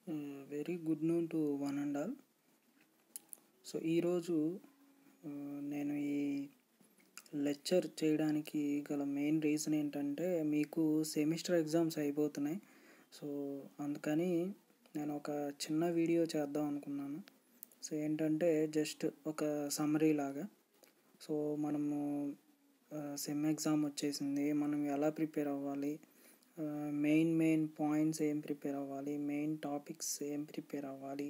Very good noon to one and all. So ఈరోజు నేను ఈ లెక్చర్ చేయడానికి గల మెయిన్ రీజన్ ఏంటంటే, మీకు సెమిస్టర్ ఎగ్జామ్స్ అయిపోతున్నాయి. సో అందుకని నేను ఒక చిన్న వీడియో చేద్దాం అనుకున్నాను. సో ఏంటంటే జస్ట్ ఒక సమ్మరీ లాగా. సో మనము సెమ్ ఎగ్జామ్ వచ్చేసింది, మనం ఎలా ప్రిపేర్ అవ్వాలి, మెయిన్ పాయింట్స్ ఏం ప్రిపేర్ అవ్వాలి, మెయిన్ టాపిక్స్ ఏం ప్రిపేర్ అవ్వాలి,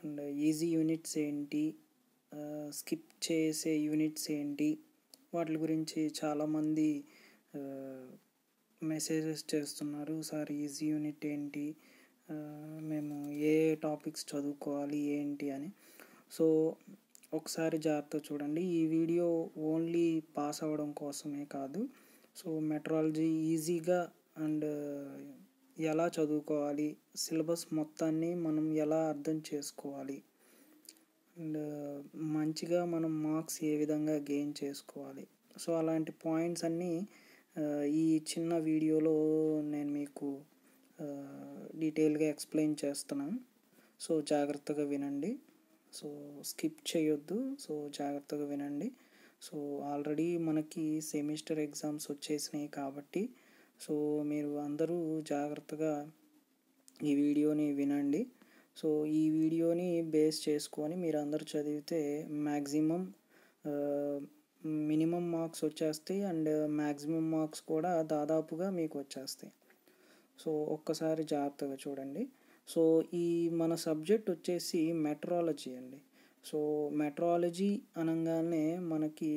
అండ్ ఈజీ యూనిట్స్ ఏంటి, స్కిప్ చేసే యూనిట్స్ ఏంటి, వాటి గురించి చాలామంది మెసేజెస్ చేస్తున్నారు. సార్ ఈజీ యూనిట్ ఏంటి, మేము ఏ టాపిక్స్ చదువుకోవాలి ఏంటి అని. సో ఒకసారి జాగ్రత్త చూడండి. ఈ వీడియో ఓన్లీ పాస్ అవ్వడం కోసమే కాదు. సో మెట్రాలజీ ఈజీగా అండ్ ఎలా చదువుకోవాలి, సిలబస్ మొత్తాన్ని మనం ఎలా అర్థం చేసుకోవాలి, అండ్ మంచిగా మనం మార్క్స్ ఏ విధంగా గెయిన్ చేసుకోవాలి, సో అలాంటి పాయింట్స్ అన్నీ ఈ చిన్న వీడియోలో నేను మీకు డీటెయిల్గా ఎక్స్ప్లెయిన్ చేస్తున్నాను. సో జాగ్రత్తగా వినండి. సో స్కిప్ చేయొద్దు. సో జాగ్రత్తగా వినండి. సో ఆల్రెడీ మనకి సెమిస్టర్ ఎగ్జామ్స్ వచ్చేసినాయి కాబట్టి సో మీరు అందరూ జాగ్రత్తగా ఈ వీడియోని వినండి. సో ఈ వీడియోని బేస్ చేసుకొని మీరు అందరూ చదివితే మినిమం మార్క్స్ వచ్చేస్తాయి అండ్ మ్యాక్సిమం మార్క్స్ కూడా దాదాపుగా మీకు వచ్చేస్తాయి. సో ఒక్కసారి జాగ్రత్తగా చూడండి. సో ఈ మన సబ్జెక్ట్ వచ్చేసి మెట్రాలజీ అండి. సో మెట్రాలజీ అనగానే మనకి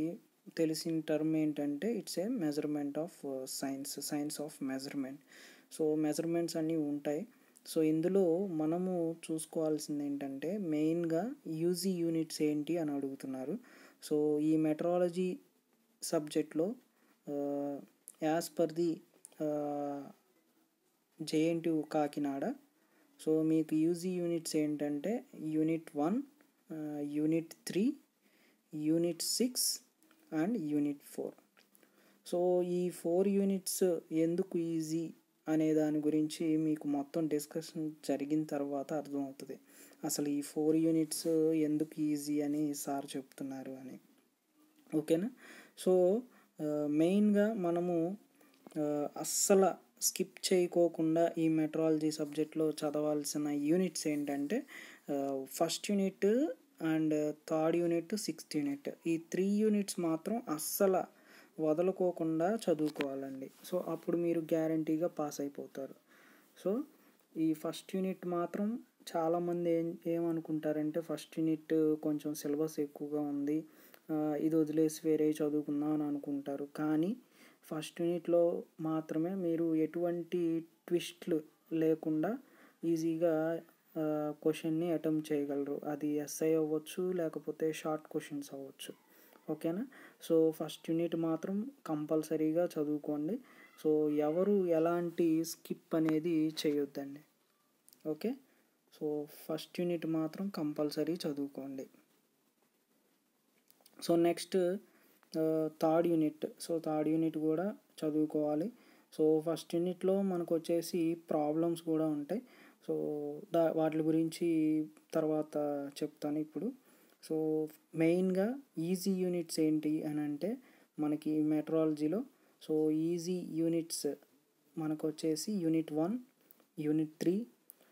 తెలిసిన టర్మ్ ఏంటంటే it's a measurement of science of measurement. So measurements అన్నీ ఉంటాయి. సో ఇందులో మనము చూసుకోవాల్సింది ఏంటంటే మెయిన్గా యూజీ యూనిట్స్ ఏంటి అని అడుగుతున్నారు. సో ఈ మెట్రాలజీ సబ్జెక్ట్లో as per the JNTU Kakinada, so మీకు యూజీ యూనిట్స్ ఏంటంటే unit 1, unit 3, unit 6 and unit 4. So ఈ 4 యూనిట్స్ ఎందుకు ఈజీ అనే దాని గురించి మీకు మొత్తం డిస్కషన్ జరిగిన తర్వాత అర్థమవుతుంది అసలు ఈ 4 యూనిట్స్ ఎందుకు ఈజీ అని సార్ చెప్తున్నారు అని. ఓకేనా. సో మెయిన్గా మనము అస్సలు స్కిప్ చేయకోకుండా ఈ మెట్రాలజీ సబ్జెక్ట్లో చదవాల్సిన యూనిట్స్ ఏంటంటే first unit and third unit, sixth unit, ఈ 3 యూనిట్స్ మాత్రం అస్సలు వదలుకోకుండా చదువుకోవాలండి. సో అప్పుడు మీరు గ్యారంటీగా పాస్ అయిపోతారు. సో ఈ ఫస్ట్ యూనిట్ మాత్రం చాలామంది ఏమనుకుంటారంటే ఫస్ట్ యూనిట్ కొంచెం సిలబస్ ఎక్కువగా ఉంది, ఇది వదిలేసి వేరే చదువుకుందాం అని అనుకుంటారు. కానీ ఫస్ట్ యూనిట్లో మాత్రమే మీరు ఎటువంటి ట్విస్ట్లు లేకుండా ఈజీగా క్వశ్చన్ని అటెంప్ట్ చేయగలరు. అది ఎస్ఐ అవ్వచ్చు, లేకపోతే షార్ట్ క్వశ్చన్స్ అవ్వచ్చు. ఓకేనా. సో ఫస్ట్ యూనిట్ మాత్రం కంపల్సరీగా చదువుకోండి. సో ఎవరు ఎలాంటి స్కిప్ అనేది చేయొద్దండి. ఓకే. సో ఫస్ట్ యూనిట్ మాత్రం కంపల్సరీ చదువుకోండి. So next third unit. So third unit కూడా చదువుకోవాలి. సో ఫస్ట్ యూనిట్లో మనకు వచ్చేసి ప్రాబ్లమ్స్ కూడా ఉంటాయి. సో వాటి గురించి తర్వాత చెప్తాను ఇప్పుడు. సో మెయిన్గా ఈజీ యూనిట్స్ ఏంటి అని అంటే మనకి మెట్రాలజీలో సో ఈజీ యూనిట్స్ మనకు వచ్చేసి unit 1, unit 3,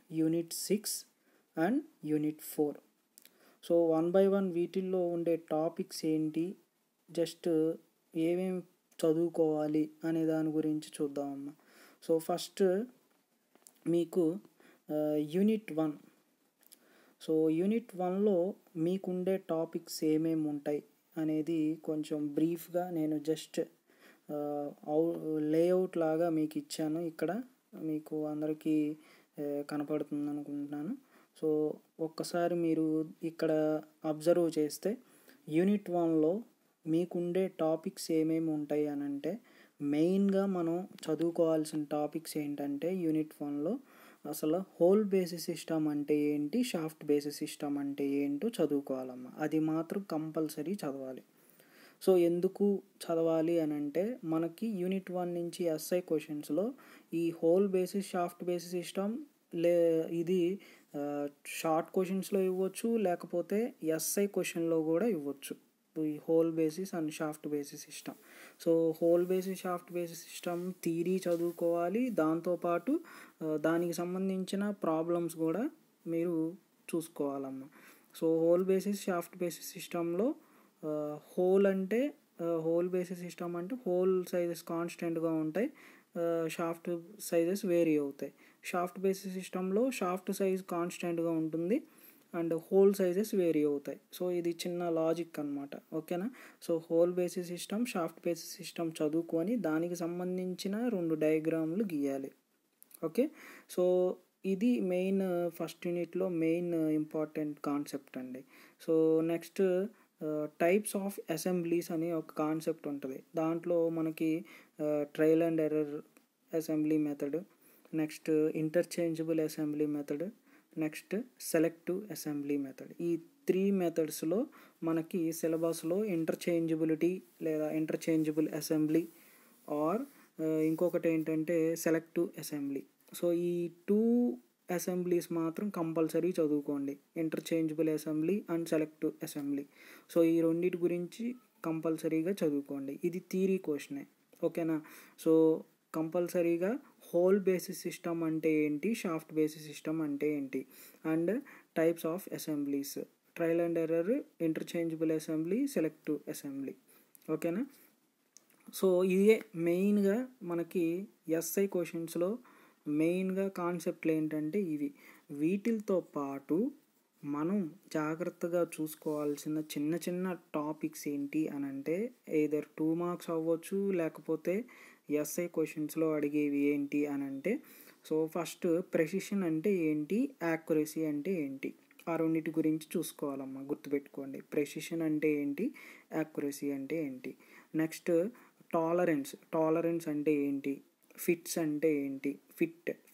unit 6 and unit 4. So 1 by 1 వీటిల్లో ఉండే టాపిక్స్ ఏంటి, జస్ట్ ఏమేమి చదువుకోవాలి అనే దాని గురించి చూద్దామమ్మ. సో ఫస్ట్ మీకు యూనిట్ 1. సో యూనిట్ 1లో మీకుండే టాపిక్స్ ఏమేమి ఉంటాయి అనేది కొంచెం బ్రీఫ్గా నేను జస్ట్ లేఅవుట్ లాగా మీకు ఇచ్చాను. ఇక్కడ మీకు అందరికీ కనపడుతుంది అనుకుంటున్నాను. సో ఒక్కసారి మీరు ఇక్కడ అబ్జర్వ్ చేస్తే యూనిట్ 1లో మీకుండే టాపిక్స్ ఏమేమి ఉంటాయి అని అంటే మెయిన్గా మనం చదువుకోవాల్సిన టాపిక్స్ ఏంటంటే యూనిట్ 1లో అసలు హోల్ బేసిస్ సిస్టమ్ అంటే ఏంటి, షాఫ్ట్ బేసిస్ సిస్టమ్ అంటే ఏంటో చదువుకోవాలమ్మా. అది మాత్రం కంపల్సరీ చదవాలి. సో ఎందుకు చదవాలి అని అంటే మనకి యూనిట్ 1 నుంచి ఎస్ఐ క్వశ్చన్స్లో ఈ hole basis, shaft basis system, ఇది షార్ట్ క్వశ్చన్స్లో ఇవ్వచ్చు, లేకపోతే ఎస్ఐ క్వశ్చన్లో కూడా ఇవ్వచ్చు. ఈ hole basis and shaft basis system. So hole basis shaft basis system theory చదువుకోవాలి, దాంతోపాటు దానికి సంబంధించిన ప్రాబ్లమ్స్ కూడా మీరు చూసుకోవాలమ్మా. So hole basis shaft basis సిస్టంలో హోల్ బేసిస్ సిస్టమ్ అంటే హోల్ సైజెస్ కాన్స్టెంట్గా ఉంటాయి, షాఫ్ట్ సైజెస్ వేరీ అవుతాయి. షాఫ్ట్ బేసిస్ సిస్టంలో షాఫ్ట్ సైజ్ కాన్స్టెంట్గా ఉంటుంది అండ్ హోల్ సైజెస్ వేరీ అవుతాయి. సో ఇది చిన్న లాజిక్ అనమాట. ఓకేనా. So hole basis system, shaft basis system చదువుకొని దానికి సంబంధించిన 2 డయాగ్రామ్లు గీయాలి. ఓకే. సో ఇది మెయిన్ ఫస్ట్ యూనిట్లో మెయిన్ ఇంపార్టెంట్ కాన్సెప్ట్ అండి. So next types of assemblies అని ఒక కాన్సెప్ట్ ఉంటుంది. దాంట్లో మనకి trial and error assembly method, next interchangeable assembly method, next selective assembly method. ఈ 3 మెథడ్స్లో మనకి సిలబస్లో ఇంటర్చేంజబిలిటీ లేదా ఇంటర్చేంజబుల్ అసెంబ్లీ ఆర్ ఇంకొకటి ఏంటంటే సెలెక్టివ్ అసెంబ్లీ. సో ఈ 2 అసెంబ్లీస్ మాత్రం కంపల్సరీ చదువుకోండి, interchangeable assembly and selective assembly. So ఈ రెండింటి గురించి కంపల్సరీగా చదువుకోండి. ఇది థియరీ క్వశ్చనే. ఓకేనా. సో కంపల్సరీగా హోల్ బేసిస్ సిస్టమ్ అంటే ఏంటి, షాఫ్ట్ బేసిస్ సిస్టమ్ అంటే ఏంటి, and types of assemblies, trial and error, interchangeable assembly, selective assembly. ఓకేనా. సో ఇదే మెయిన్గా మనకి ఎస్ఐ క్వశ్చన్స్లో మెయిన్గా కాన్సెప్ట్లు ఏంటంటే ఇవి. వీటితో పాటు మనం జాగ్రత్తగా చూసుకోవాల్సిన చిన్న చిన్న టాపిక్స్ ఏంటి అని అంటే ఎయిదర్ 2 మార్క్స్ అవ్వచ్చు, లేకపోతే ఎస్ఐ క్వశ్చన్స్లో అడిగేవి ఏంటి అని అంటే, సో ఫస్ట్ ప్రెసిషన్ అంటే ఏంటి, యాక్యురసీ అంటే ఏంటి, ఆ రెండింటి గురించి చూసుకోవాలమ్మా. గుర్తుపెట్టుకోండి, ప్రెసిషన్ అంటే ఏంటి, యాక్యురసీ అంటే ఏంటి. నెక్స్ట్ టాలరెన్స్ అంటే ఏంటి, ఫిట్స్ అంటే ఏంటి,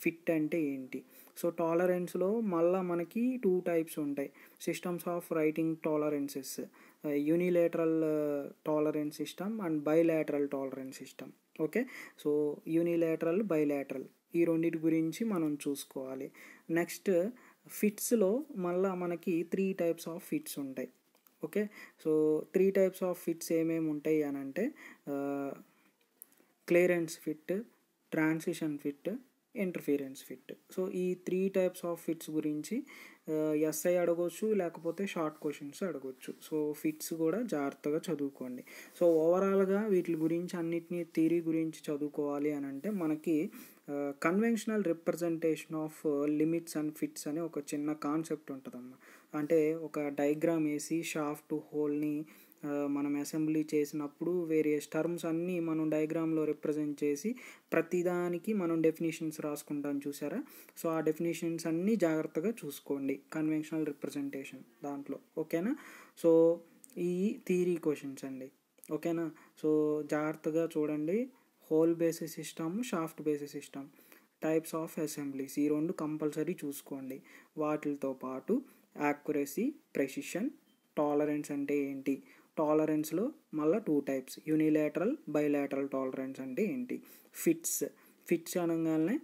ఫిట్ అంటే ఏంటి. సో టాలరెన్స్లో మళ్ళీ మనకి 2 టైప్స్ ఉంటాయి. Systems of writing tolerances, unilateral tolerance system and bilateral tolerance system. Okay. So unilateral, bilateral, ఈ రెండింటి గురించి మనం చూసుకోవాలి. నెక్స్ట్ ఫిట్స్లో మళ్ళీ మనకి 3 టైప్స్ ఆఫ్ ఫిట్స్ ఉంటాయి. Okay. So 3 types of fits ఏమేమి ఉంటాయి అని అంటే clearance fit, transition fit, interference fit. So ఈ 3 టైప్స్ ఆఫ్ ఫిట్స్ గురించి ఎస్ఐ అడగవచ్చు, లేకపోతే షార్ట్ క్వశ్చన్స్ అడగవచ్చు. సో ఫిట్స్ కూడా జాగ్రత్తగా చదువుకోండి. సో ఓవరాల్గా వీటి గురించి అన్నిటినీ థియరీ గురించి చదువుకోవాలి అని అంటే మనకి conventional representation of limits and fits అని ఒక చిన్న కాన్సెప్ట్ ఉంటుందమ్మా. అంటే ఒక డయాగ్రామ్ వేసి షాఫ్ట్ హోల్ని మనం అసెంబ్లీ చేసినప్పుడు వేరియస్ టర్మ్స్ అన్నీ మనం డయాగ్రామ్లో రిప్రజెంట్ చేసి ప్రతిదానికి మనం డెఫినేషన్స్ రాసుకుంటాం చూసారా. సో ఆ డెఫినేషన్స్ అన్నీ జాగ్రత్తగా చూసుకోండి కన్వెన్షనల్ రిప్రజెంటేషన్ దాంట్లో. ఓకేనా. సో ఈ థియరీ క్వశ్చన్స్ అండి. ఓకేనా. సో జాగ్రత్తగా చూడండి. Whole basis system, shaft basis system, types of assemblies, ఈ 2 కంపల్సరీ చూసుకోండి. వాటితో పాటు యాక్యురసీ, ప్రెసిషన్, టాలరెన్స్ అంటే ఏంటి, టాలరెన్స్లో మళ్ళీ 2 టైప్స్, యూనిలేటరల్, బైలాటరల్ టాలరెన్స్ అంటే ఏంటి, ఫిట్స్ అనగానే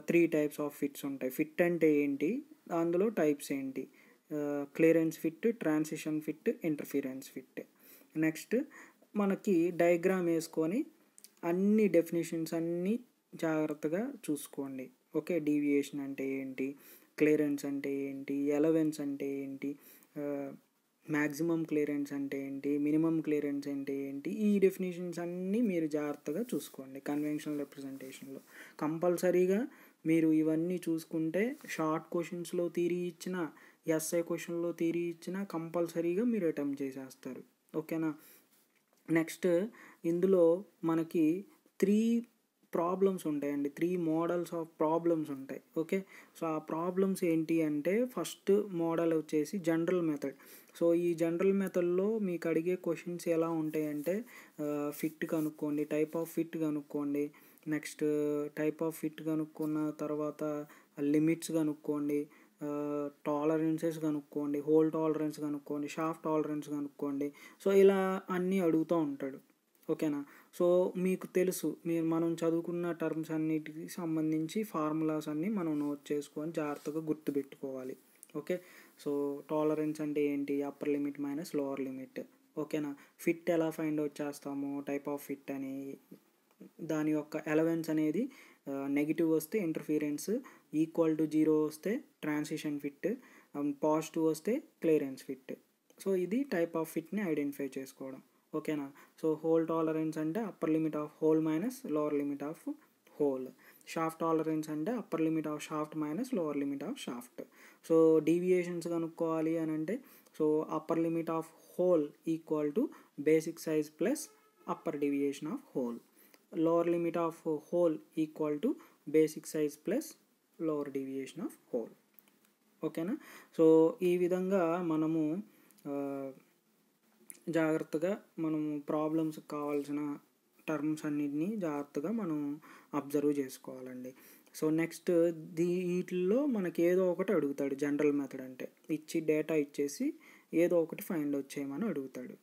3 టైప్స్ ఆఫ్ ఫిట్స్ ఉంటాయి. ఫిట్ అంటే ఏంటి, అందులో టైప్స్ ఏంటి, clearance fit, transition fit, interference fit. Next మనకి డయాగ్రామ్ వేసుకొని అన్ని డెఫినేషన్స్ అన్నీ జాగ్రత్తగా చూసుకోండి. ఓకే. డీవియేషన్ అంటే ఏంటి, క్లియరెన్స్ అంటే ఏంటి, ఎలవెన్స్ అంటే ఏంటి, మ్యాక్సిమం క్లియరెన్స్ అంటే ఏంటి, మినిమం క్లియరెన్స్ అంటే ఏంటి, ఈ డెఫినేషన్స్ అన్నీ మీరు జాగ్రత్తగా చూసుకోండి కన్వెన్షనల్ రిప్రజెంటేషన్లో. కంపల్సరీగా మీరు ఇవన్నీ చూసుకుంటే షార్ట్ క్వశ్చన్స్లో థియరీ ఇచ్చిన, ఎస్ఐ క్వశ్చన్లో థియరీ ఇచ్చిన కంపల్సరీగా మీరు అటెంప్ట్ చేసేస్తారు. ఓకేనా. నెక్స్ట్ ఇందులో మనకి 3 ప్రాబ్లమ్స్ ఉంటాయండి, 3 మోడల్స్ ఆఫ్ ప్రాబ్లమ్స్ ఉంటాయి. ఓకే. సో ఆ ప్రాబ్లమ్స్ ఏంటి అంటే ఫస్ట్ మోడల్ వచ్చేసి జనరల్ మెథడ్. సో ఈ జనరల్ మెథడ్లో మీకు అడిగే క్వశ్చన్స్ ఎలా ఉంటాయంటే ఫిట్ కనుక్కోండి, టైప్ ఆఫ్ ఫిట్ కనుక్కోండి, నెక్స్ట్ టైప్ ఆఫ్ ఫిట్ కనుక్కున్న తర్వాత లిమిట్స్ కనుక్కోండి, టాలరెన్సెస్ కనుక్కోండి, హోల్ టాలరెన్స్ కనుక్కోండి, షాఫ్ట్ టాలరెన్స్ కనుక్కోండి. సో ఇలా అన్నీ అడుగుతూ ఉంటాడు. ఓకేనా. సో మీకు తెలుసు మనం చదువుకున్న టర్మ్స్ అన్నిటికి సంబంధించి ఫార్ములాస్ అన్నీ మనం నోట్ చేసుకొని జాగ్రత్తగా గుర్తుపెట్టుకోవాలి. ఓకే, సో టాలరెన్స్ అంటే ఏంటి, upper limit minus lower limit. ఓకేనా, ఫిట్ ఎలా ఫైండ్ అవుట్ చేస్తాము, టైప్ ఆఫ్ ఫిట్ అని, దాని యొక్క ఎలవెన్స్ అనేది నెగిటివ్ వస్తే ఇంటర్ఫీరెన్స్, ఈక్వల్ టు 0 వస్తే ట్రాన్సిషన్ ఫిట్, పాజిటివ్ వస్తే క్లియరెన్స్ ఫిట్. సో ఇది టైప్ ఆఫ్ ఫిట్ని ఐడెంటిఫై చేసుకోవడం. ఓకేనా, సో హోల్ టాలరెన్స్ అంటే upper limit of hole minus lower limit of hole. Shaft tolerance అంటే upper limit of shaft minus lower limit of shaft. So deviations కనుక్కోవాలి అని అంటే so upper limit of hole equal to basic size plus upper deviation of hole, lower limit of hole equal to basic size plus lower deviation of whole. ఓకేనా, so ఈ విధంగా మనము జాగ్రత్తగా మనము problems కావాల్సిన టర్మ్స్ అన్నిటినీ జాగ్రత్తగా మనం అబ్జర్వ్ చేసుకోవాలండి. సో నెక్స్ట్ వీటిల్లో మనకి ఏదో ఒకటి అడుగుతాడు. జనరల్ మెథడ్ అంటే ఇచ్చి డేటా ఇచ్చేసి ఏదో ఒకటి ఫైండ్ అవుట్ చేయమని అడుగుతాడు.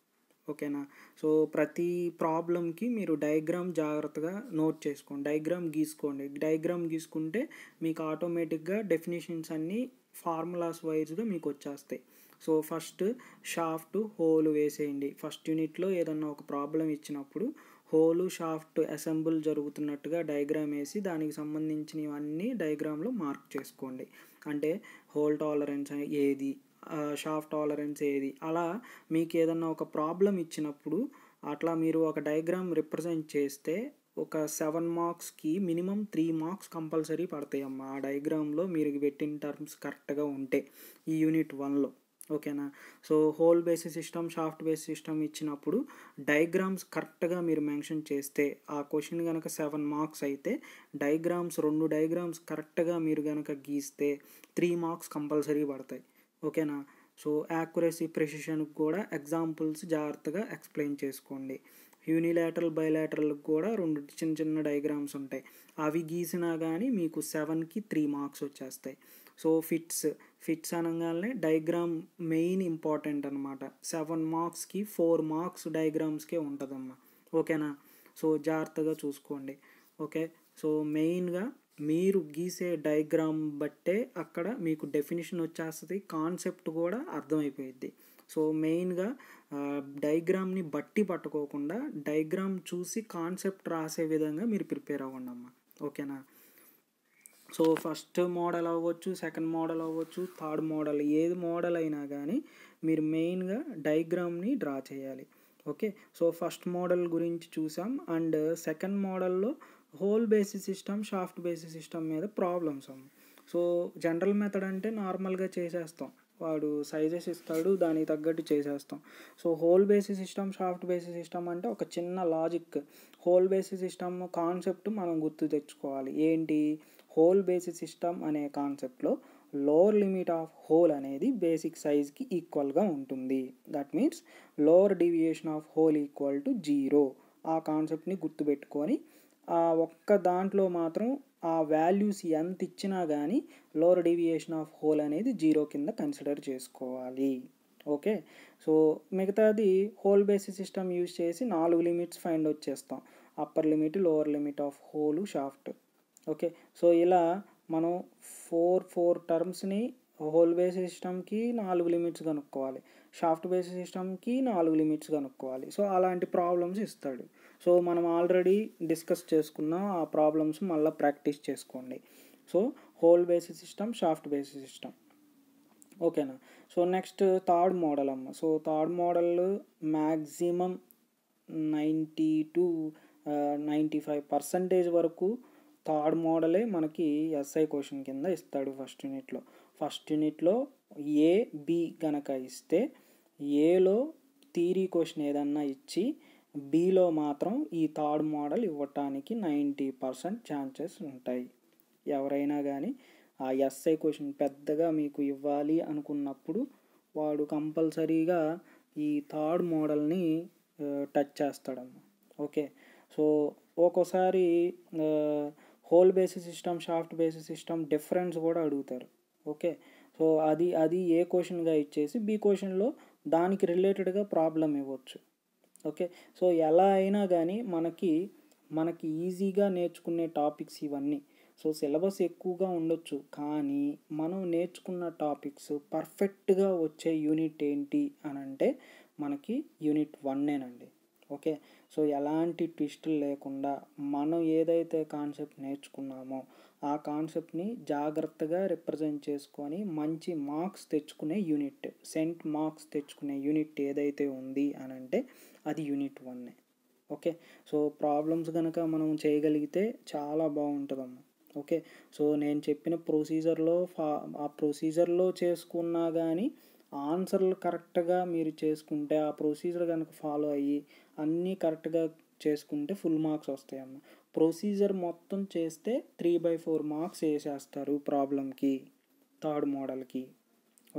ఓకేనా, సో ప్రతి ప్రాబ్లంకి మీరు డయాగ్రామ్ జాగ్రత్తగా నోట్ చేసుకోండి, డయాగ్రామ్ గీసుకోండి. డయాగ్రామ్ గీసుకుంటే మీకు ఆటోమేటిక్గా డెఫినేషన్స్ అన్నీ ఫార్ములాస్ వైజ్గా మీకు వచ్చేస్తాయి. సో ఫస్ట్ షాఫ్ట్ హోల్ వేసేయండి. ఫస్ట్ యూనిట్లో ఏదన్నా ఒక ప్రాబ్లం ఇచ్చినప్పుడు హోలు షాఫ్ట్ అసెంబుల్ జరుగుతున్నట్టుగా డయాగ్రామ్ వేసి దానికి సంబంధించినవన్నీ డయాగ్రామ్లో మార్క్ చేసుకోండి. అంటే హోల్ టాలరెన్స్ ఏది, షాఫ్ట్ టాలరెన్స్ ఏది, అలా మీకు ఏదన్నా ఒక ప్రాబ్లం ఇచ్చినప్పుడు అట్లా మీరు ఒక డయాగ్రామ్ రిప్రజెంట్ చేస్తే ఒక 7 మార్క్స్కి మినిమం 3 మార్క్స్ కంపల్సరీ పడతాయమ్మా ఆ డయాగ్రామ్లో మీరు పెట్టిన టర్మ్స్ కరెక్ట్గా ఉంటే ఈ యూనిట్ 1లో. ఓకేనా, so hole basis system, shaft basis system ఇచ్చినప్పుడు డయాగ్రామ్స్ కరెక్ట్గా మీరు మెన్షన్ చేస్తే ఆ క్వశ్చన్ కనుక 7 మార్క్స్ అయితే డయాగ్రామ్స్ 2 డయాగ్రామ్స్ కరెక్ట్గా మీరు కనుక గీస్తే 3 మార్క్స్ కంపల్సరీ పడతాయి. ఓకేనా, సో యాక్యురసీ ప్రెసిషన్కి కూడా ఎగ్జాంపుల్స్ జాగ్రత్తగా ఎక్స్ప్లెయిన్ చేసుకోండి. యూనిలాటరల్ బైలాటరల్కి కూడా 2 చిన్న చిన్న డయాగ్రామ్స్ ఉంటాయి, అవి గీసినా కానీ మీకు 7కి 3 మార్క్స్ వచ్చేస్తాయి. సో ఫిట్స్ అనగానే డయాగ్రామ్ మెయిన్ ఇంపార్టెంట్ అనమాట. 7 మార్క్స్కి 4 మార్క్స్ డయాగ్రామ్స్కే ఉంటుందమ్మా. ఓకేనా, సో జాగ్రత్తగా చూసుకోండి. ఓకే, సో మెయిన్గా మీరు గీసే డయాగ్రామ్ బట్టే అక్కడ మీకు డెఫినేషన్ వచ్చేస్తుంది, కాన్సెప్ట్ కూడా అర్థమైపోయిద్ది. సో మెయిన్గా డయాగ్రామ్ని బట్టి పట్టుకోకుండా డయాగ్రామ్ చూసి కాన్సెప్ట్ రాసే విధంగా మీరు ప్రిపేర్ అవ్వండి అమ్మా. ఓకేనా, సో ఫస్ట్ మోడల్ అవ్వచ్చు, సెకండ్ మోడల్ అవ్వచ్చు, థర్డ్ మోడల్, ఏది మోడల్ అయినా కానీ మీరు మెయిన్గా డయాగ్రామ్ని డ్రా చేయాలి. ఓకే, సో ఫస్ట్ మోడల్ గురించి చూసాం. అండ్ సెకండ్ మోడల్లో whole basis system, shaft basis system మీద ప్రాబ్లమ్స్ అమ్మ. సో జనరల్ మెథడ్ అంటే నార్మల్గా చేసేస్తాం, వాడు సైజెస్ ఇస్తాడు దానికి తగ్గట్టు చేసేస్తాం. So hole basis system, shaft basis system అంటే ఒక చిన్న logic. Whole basis system concept మనం గుర్తు తెచ్చుకోవాలి. ఏంటి, హోల్ బేసిస్ సిస్టమ్ అనే కాన్సెప్ట్లో లోవర్ లిమిట్ ఆఫ్ హోల్ అనేది బేసిక్ సైజ్కి ఈక్వల్గా ఉంటుంది. That means lower deviation of hole equal to 0. ఆ కాన్సెప్ట్ని గుర్తుపెట్టుకొని ఆ ఒక్క దాంట్లో మాత్రం ఆ వాల్యూస్ ఎంత ఇచ్చినా కానీ లోవర్ డీవియేషన్ ఆఫ్ హోల్ అనేది 0 కింద కన్సిడర్ చేసుకోవాలి. ఓకే, సో మిగతాది హోల్ బేసిస్ సిస్టమ్ యూజ్ చేసి 4 లిమిట్స్ ఫైండ్ అవుట్ చేస్తాం, upper limit, lower limit of hole, shaft. Okay, so ఇలా మనం 4 టర్మ్స్ని హోల్ బేసిస్ సిస్టమ్కి 4 లిమిట్స్ కనుక్కోవాలి, షాఫ్ట్ బేసిస్ సిస్టమ్కి 4 లిమిట్స్ కనుక్కోవాలి. సో అలాంటి ప్రాబ్లమ్స్ ఇస్తాడు. సో మనం ఆల్రెడీ డిస్కస్ చేసుకున్నాం, ఆ ప్రాబ్లమ్స్ మళ్ళీ ప్రాక్టీస్ చేసుకోండి. So hole basis system, shaft basis system. ఓకేనా, సో నెక్స్ట్ థర్డ్ మోడల్ అమ్మ. So third model maximum 90 to 95% వరకు థర్డ్ మోడలే మనకి ఎస్ఐ క్వశ్చన్ కింద ఇస్తాడు ఫస్ట్ యూనిట్లో ఏ బి గనక ఇస్తే ఏలో థియరీ క్వశ్చన్ ఏదన్నా ఇచ్చి బిలో మాత్రం ఈ థర్డ్ మోడల్ ఇవ్వటానికి 90% ఛాన్సెస్ ఉంటాయి. ఎవరైనా కానీ ఆ ఎస్ఐ క్వశ్చన్ పెద్దగా మీకు ఇవ్వాలి అనుకున్నప్పుడు వాడు కంపల్సరీగా ఈ థర్డ్ మోడల్ని టచ్ చేస్తాడమ్మా. ఓకే, సో ఒక్కోసారి whole basis system, shaft basis system difference కూడా అడుగుతారు. ఓకే, సో అది ఏ క్వశ్చన్గా ఇచ్చేసి బి క్వశ్చన్లో దానికి రిలేటెడ్గా ప్రాబ్లం ఇవ్వచ్చు. ఓకే. సో ఎలా అయినా కానీ మనకి ఈజీగా నేర్చుకునే టాపిక్స్ ఇవన్నీ. సో సిలబస్ ఎక్కువగా ఉండొచ్చు, కానీ మనం నేర్చుకున్న టాపిక్స్ పర్ఫెక్ట్గా వచ్చే యూనిట్ ఏంటి అని అంటే మనకి యూనిట్ 1 ఓకే. సో ఎలాంటి ట్విస్టులు లేకుండా మనం ఏదైతే కాన్సెప్ట్ నేర్చుకున్నామో ఆ కాన్సెప్ట్ని జాగ్రత్తగా రిప్రజెంట్ చేసుకొని మంచి మార్క్స్ తెచ్చుకునే యూనిట్, సెంట్ మార్క్స్ తెచ్చుకునే యూనిట్ ఏదైతే ఉంది అని అంటే అది యూనిట్ 1. ఓకే. సో ప్రాబ్లమ్స్ కనుక మనం చేయగలిగితే చాలా బాగుంటుందమ్మా. ఓకే. సో నేను చెప్పిన ప్రొసీజర్లో ఆ ప్రొసీజర్లో చేసుకున్నా కానీ ఆన్సర్లు కరెక్ట్గా మీరు చేసుకుంటే, ఆ ప్రొసీజర్ కనుక ఫాలో అయ్యి అన్నీ కరెక్ట్గా చేసుకుంటే ఫుల్ మార్క్స్ వస్తాయమ్మా. ప్రొసీజర్ మొత్తం చేస్తే 3/4 మార్క్స్ వేసేస్తారు ప్రాబ్లంకి, థర్డ్ మోడల్కి.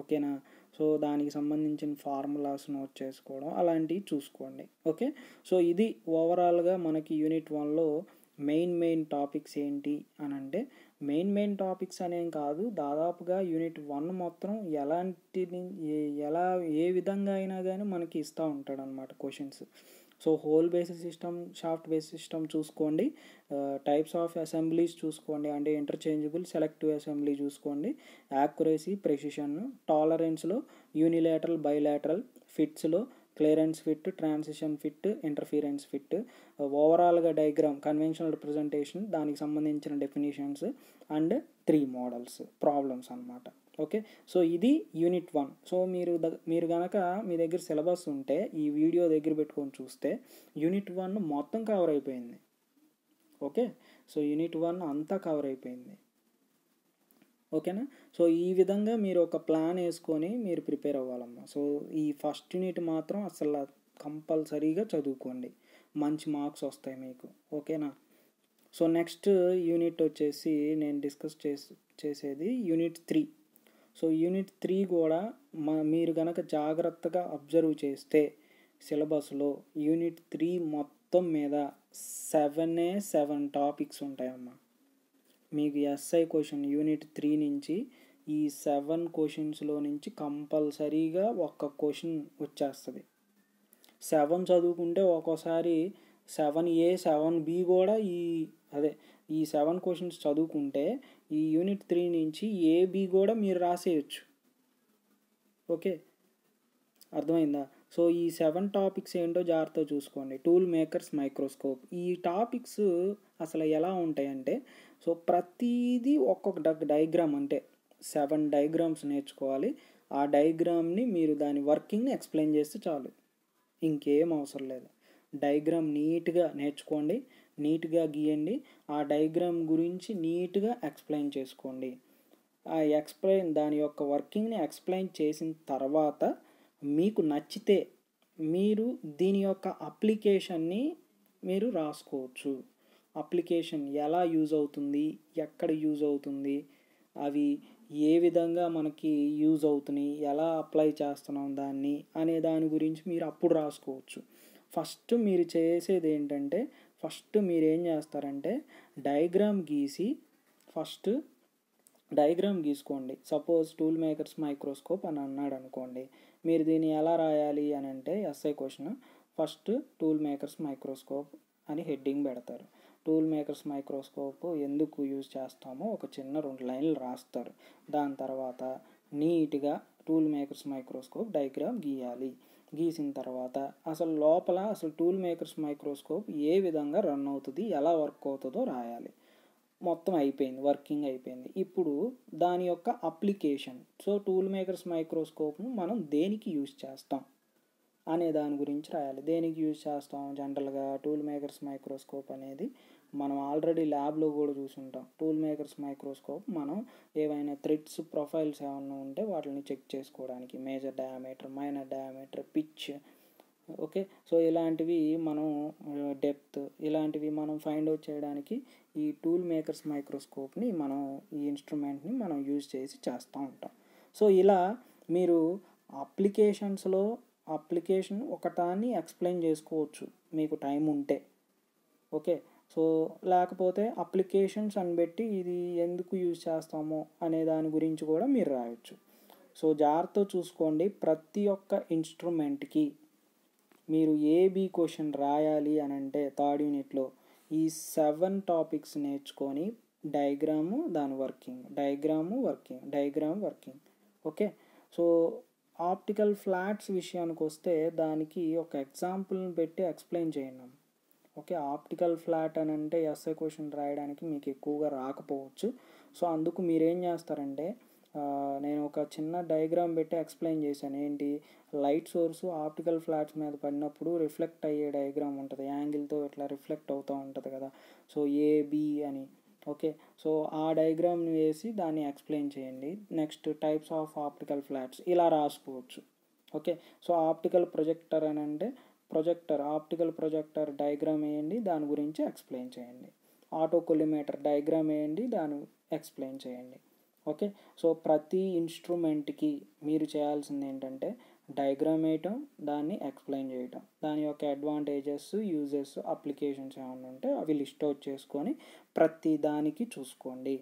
ఓకేనా. సో దానికి సంబంధించిన ఫార్ములాస్ నోట్ చేసుకోవడం అలాంటివి చూసుకోండి. ఓకే. సో ఇది ఓవరాల్గా మనకి యూనిట్ 1లో మెయిన్ టాపిక్స్ ఏంటి అని అంటే, మెయిన్ టాపిక్స్ అనేం కాదు, దాదాపుగా యూనిట్ 1 మొత్తం ఏ విధంగా అయినా కానీ మనకి ఇస్తూ ఉంటాడనమాట questions. So hole basis system, shaft basis system చూసుకోండి, టైప్స్ ఆఫ్ అసెంబ్లీస్ చూసుకోండి, అంటే ఇంటర్చేంజబుల్ సెలెక్టివ్ అసెంబ్లీ చూసుకోండి, యాక్యురసీ, ప్రెసిషన్, టాలరెన్స్లో యూనిలేటరల్, బైలేటరల్, ఫిట్స్లో clearance fit, transition fit, interference fit, ఓవరాల్గా డయాగ్రామ్, కన్వెన్షనల్ రిప్రజెంటేషన్, దానికి సంబంధించిన డెఫినేషన్స్ అండ్ 3 మోడల్స్ ప్రాబ్లమ్స్ అన్నమాట. ఓకే. సో ఇది యూనిట్ 1. సో మీరు కనుక మీ దగ్గర సిలబస్ ఉంటే ఈ వీడియో దగ్గర పెట్టుకొని చూస్తే యూనిట్ 1 మొత్తం కవర్ అయిపోయింది. ఓకే. సో యూనిట్ 1 అంతా కవర్ అయిపోయింది. ఓకేనా. సో ఈ విధంగా మీరు ఒక ప్లాన్ వేసుకొని మీరు ప్రిపేర్ అవ్వాలమ్మా. సో ఈ ఫస్ట్ యూనిట్ మాత్రం అసలు కంపల్సరీగా చదువుకోండి, మంచి మార్క్స్ వస్తాయి మీకు. ఓకేనా. సో నెక్స్ట్ యూనిట్ వచ్చేసి నేను డిస్కస్ చేసేది యూనిట్ 3. సో యూనిట్ 3 కూడా మీరు కనుక జాగ్రత్తగా అబ్జర్వ్ చేస్తే సిలబస్లో యూనిట్ 3 మొత్తం మీద 7 టాపిక్స్ ఉంటాయమ్మా. మీకు ఎస్ఐ క్వశ్చన్ యూనిట్ 3 నుంచి ఈ 7 క్వశ్చన్స్లో నుంచి కంపల్సరీగా ఒక్క క్వశ్చన్ వచ్చేస్తుంది. 7 చదువుకుంటే ఒక్కోసారి 7A 7B కూడా ఈ 7 క్వశ్చన్స్ చదువుకుంటే ఈ యూనిట్ 3 నుంచి AB కూడా మీరు రాసేయచ్చు. ఓకే. అర్థమైందా. సో ఈ 7 టాపిక్స్ ఏంటో జాగ్రత్తగా చూసుకోండి. టూల్ మేకర్స్ మైక్రోస్కోప్, ఈ టాపిక్స్ అసలు ఎలా ఉంటాయంటే, సో ప్రతిదీ ఒక్కొక్క డయాగ్రామ్, అంటే 7 డయాగ్రామ్స్ నేర్చుకోవాలి. ఆ డయాగ్రామ్ని మీరు దాని వర్కింగ్ని ఎక్స్ప్లెయిన్ చేస్తే చాలు, ఇంకేం అవసరం లేదు. డయాగ్రామ్ నీట్గా నేర్చుకోండి, నీట్గా గీయండి, ఆ డయాగ్రామ్ గురించి నీట్గా ఎక్స్ప్లెయిన్ చేసుకోండి. దాని యొక్క వర్కింగ్ని ఎక్స్ప్లెయిన్ చేసిన తర్వాత మీకు నచ్చితే మీరు దీని యొక్క అప్లికేషన్ని మీరు రాసుకోవచ్చు. అప్లికేషన్ ఎలా యూజ్ అవుతుంది, ఎక్కడ యూజ్ అవుతుంది, అవి ఏ విధంగా మనకి యూజ్ అవుతున్నాయి, ఎలా అప్లై చేస్తున్నాం దాన్ని అనే దాని గురించి మీరు అప్పుడు రాసుకోవచ్చు. ఫస్ట్ మీరు చేసేది ఏంటంటే, ఫస్ట్ మీరు ఏం చేస్తారంటే డయాగ్రామ్ గీసుకోండి. సపోజ్ టూల్ మేకర్స్ మైక్రోస్కోప్ అని అన్నాడు అనుకోండి, మీరు దీన్ని ఎలా రాయాలి అని అంటే essay question, first tool makers microscope అని హెడ్డింగ్ పెడతారు. టూల్ మేకర్స్ మైక్రోస్కోప్ ఎందుకు యూజ్ చేస్తామో ఒక చిన్న 2 లైన్లు రాస్తారు. దాని తర్వాత నీట్గా టూల్ మేకర్స్ మైక్రోస్కోప్ డయాగ్రామ్ గీయాలి. గీసిన తర్వాత అసలు టూల్ మేకర్స్ మైక్రోస్కోప్ ఏ విధంగా రన్ అవుతుంది, ఎలా వర్క్ అవుతుందో రాయాలి. మొత్తం అయిపోయింది, వర్కింగ్ అయిపోయింది. ఇప్పుడు దాని యొక్క అప్లికేషన్, సో టూల్ మేకర్స్ మైక్రోస్కోప్ను మనం దేనికి యూజ్ చేస్తాం అనే దాని గురించి రాయాలి. దేనికి యూజ్ చేస్తాం, జనరల్గా టూల్ మేకర్స్ మైక్రోస్కోప్ అనేది మనం ఆల్రెడీ ల్యాబ్లో కూడా చూసుంటాం. టూల్ మేకర్స్ మైక్రోస్కోప్ మనం ఏవైనా థ్రెడ్స్, ప్రొఫైల్స్ ఏమైనా ఉంటే వాటిని చెక్ చేసుకోవడానికి, major diameter, minor diameter, pitch, okay. So ఇలాంటివి మనం డెప్త్, ఇలాంటివి మనం ఫైండ్ అవుట్ చేయడానికి ఈ టూల్ మేకర్స్ మైక్రోస్కోప్ని ఈ ఇన్స్ట్రుమెంట్ని మనం యూజ్ చేస్తూ ఉంటాం. సో ఇలా మీరు అప్లికేషన్ ఒకటాన్ని ఎక్స్ప్లెయిన్ చేసుకోవచ్చు మీకు టైం ఉంటే. ఓకే. సో లేకపోతే అప్లికేషన్స్ అని పెట్టి ఇది ఎందుకు యూజ్ చేస్తామో అనే దాని గురించి కూడా మీరు రాయొచ్చు. సో జాగ్రత్తగా చూసుకోండి, ప్రతి ఒక్క ఇన్స్ట్రుమెంట్కి మీరు ఏబి క్వశ్చన్ రాయాలి అని అంటే థర్డ్ యూనిట్లో ఈ 7 టాపిక్స్ నేర్చుకొని డయాగ్రాము దాని working, diagram working. Okay, so optical flats విషయానికి వస్తే దానికి ఒక ఎగ్జాంపుల్ని పెట్టి ఎక్స్ప్లెయిన్ చేయండి. ఓకే, ఆప్టికల్ ఫ్లాట్ అని అంటే ఎస్ఐ క్వశ్చన్ రాయడానికి మీకు ఎక్కువగా రాకపోవచ్చు. సో అందుకు మీరేం చేస్తారంటే నేను ఒక చిన్న డయాగ్రామ్ పెట్టి ఎక్స్ప్లెయిన్ చేశాను. ఏంటి, లైట్ సోర్స్ ఆప్టికల్ ఫ్లాట్స్ మీద పడినప్పుడు రిఫ్లెక్ట్ అయ్యే డయాగ్రామ్ ఉంటుంది, యాంగిల్తో ఇట్లా రిఫ్లెక్ట్ అవుతూ ఉంటుంది కదా, సో ఏబి అని. ఓకే, సో ఆ డయాగ్రామ్ని వేసి దాన్ని ఎక్స్ప్లెయిన్ చేయండి. Next types of optical flats ఇలా రాసుకోవచ్చు. ఓకే, సో ఆప్టికల్ ప్రొజెక్టర్ అని అంటే ఆప్టికల్ ప్రొజెక్టర్ డయాగ్రామ్ వేయండి, దాని గురించి ఎక్స్ప్లెయిన్ చేయండి. ఆటోకొలిమేటర్ డయాగ్రామ్ వేయండి, దాన్ని ఎక్స్ప్లెయిన్ చేయండి. ఓకే, సో ప్రతి ఇన్స్ట్రుమెంట్కి మీరు చేయాల్సింది ఏంటంటే డయాగ్రామ్ వేయటం, దాన్ని ఎక్స్ప్లెయిన్ చేయటం, దాని యొక్క అడ్వాంటేజెస్, యూజెస్, అప్లికేషన్స్ ఏమైనా ఉంటే అవి లిస్ట్ అవుట్ చేసుకొని ప్రతి దానికి చూసుకోండి.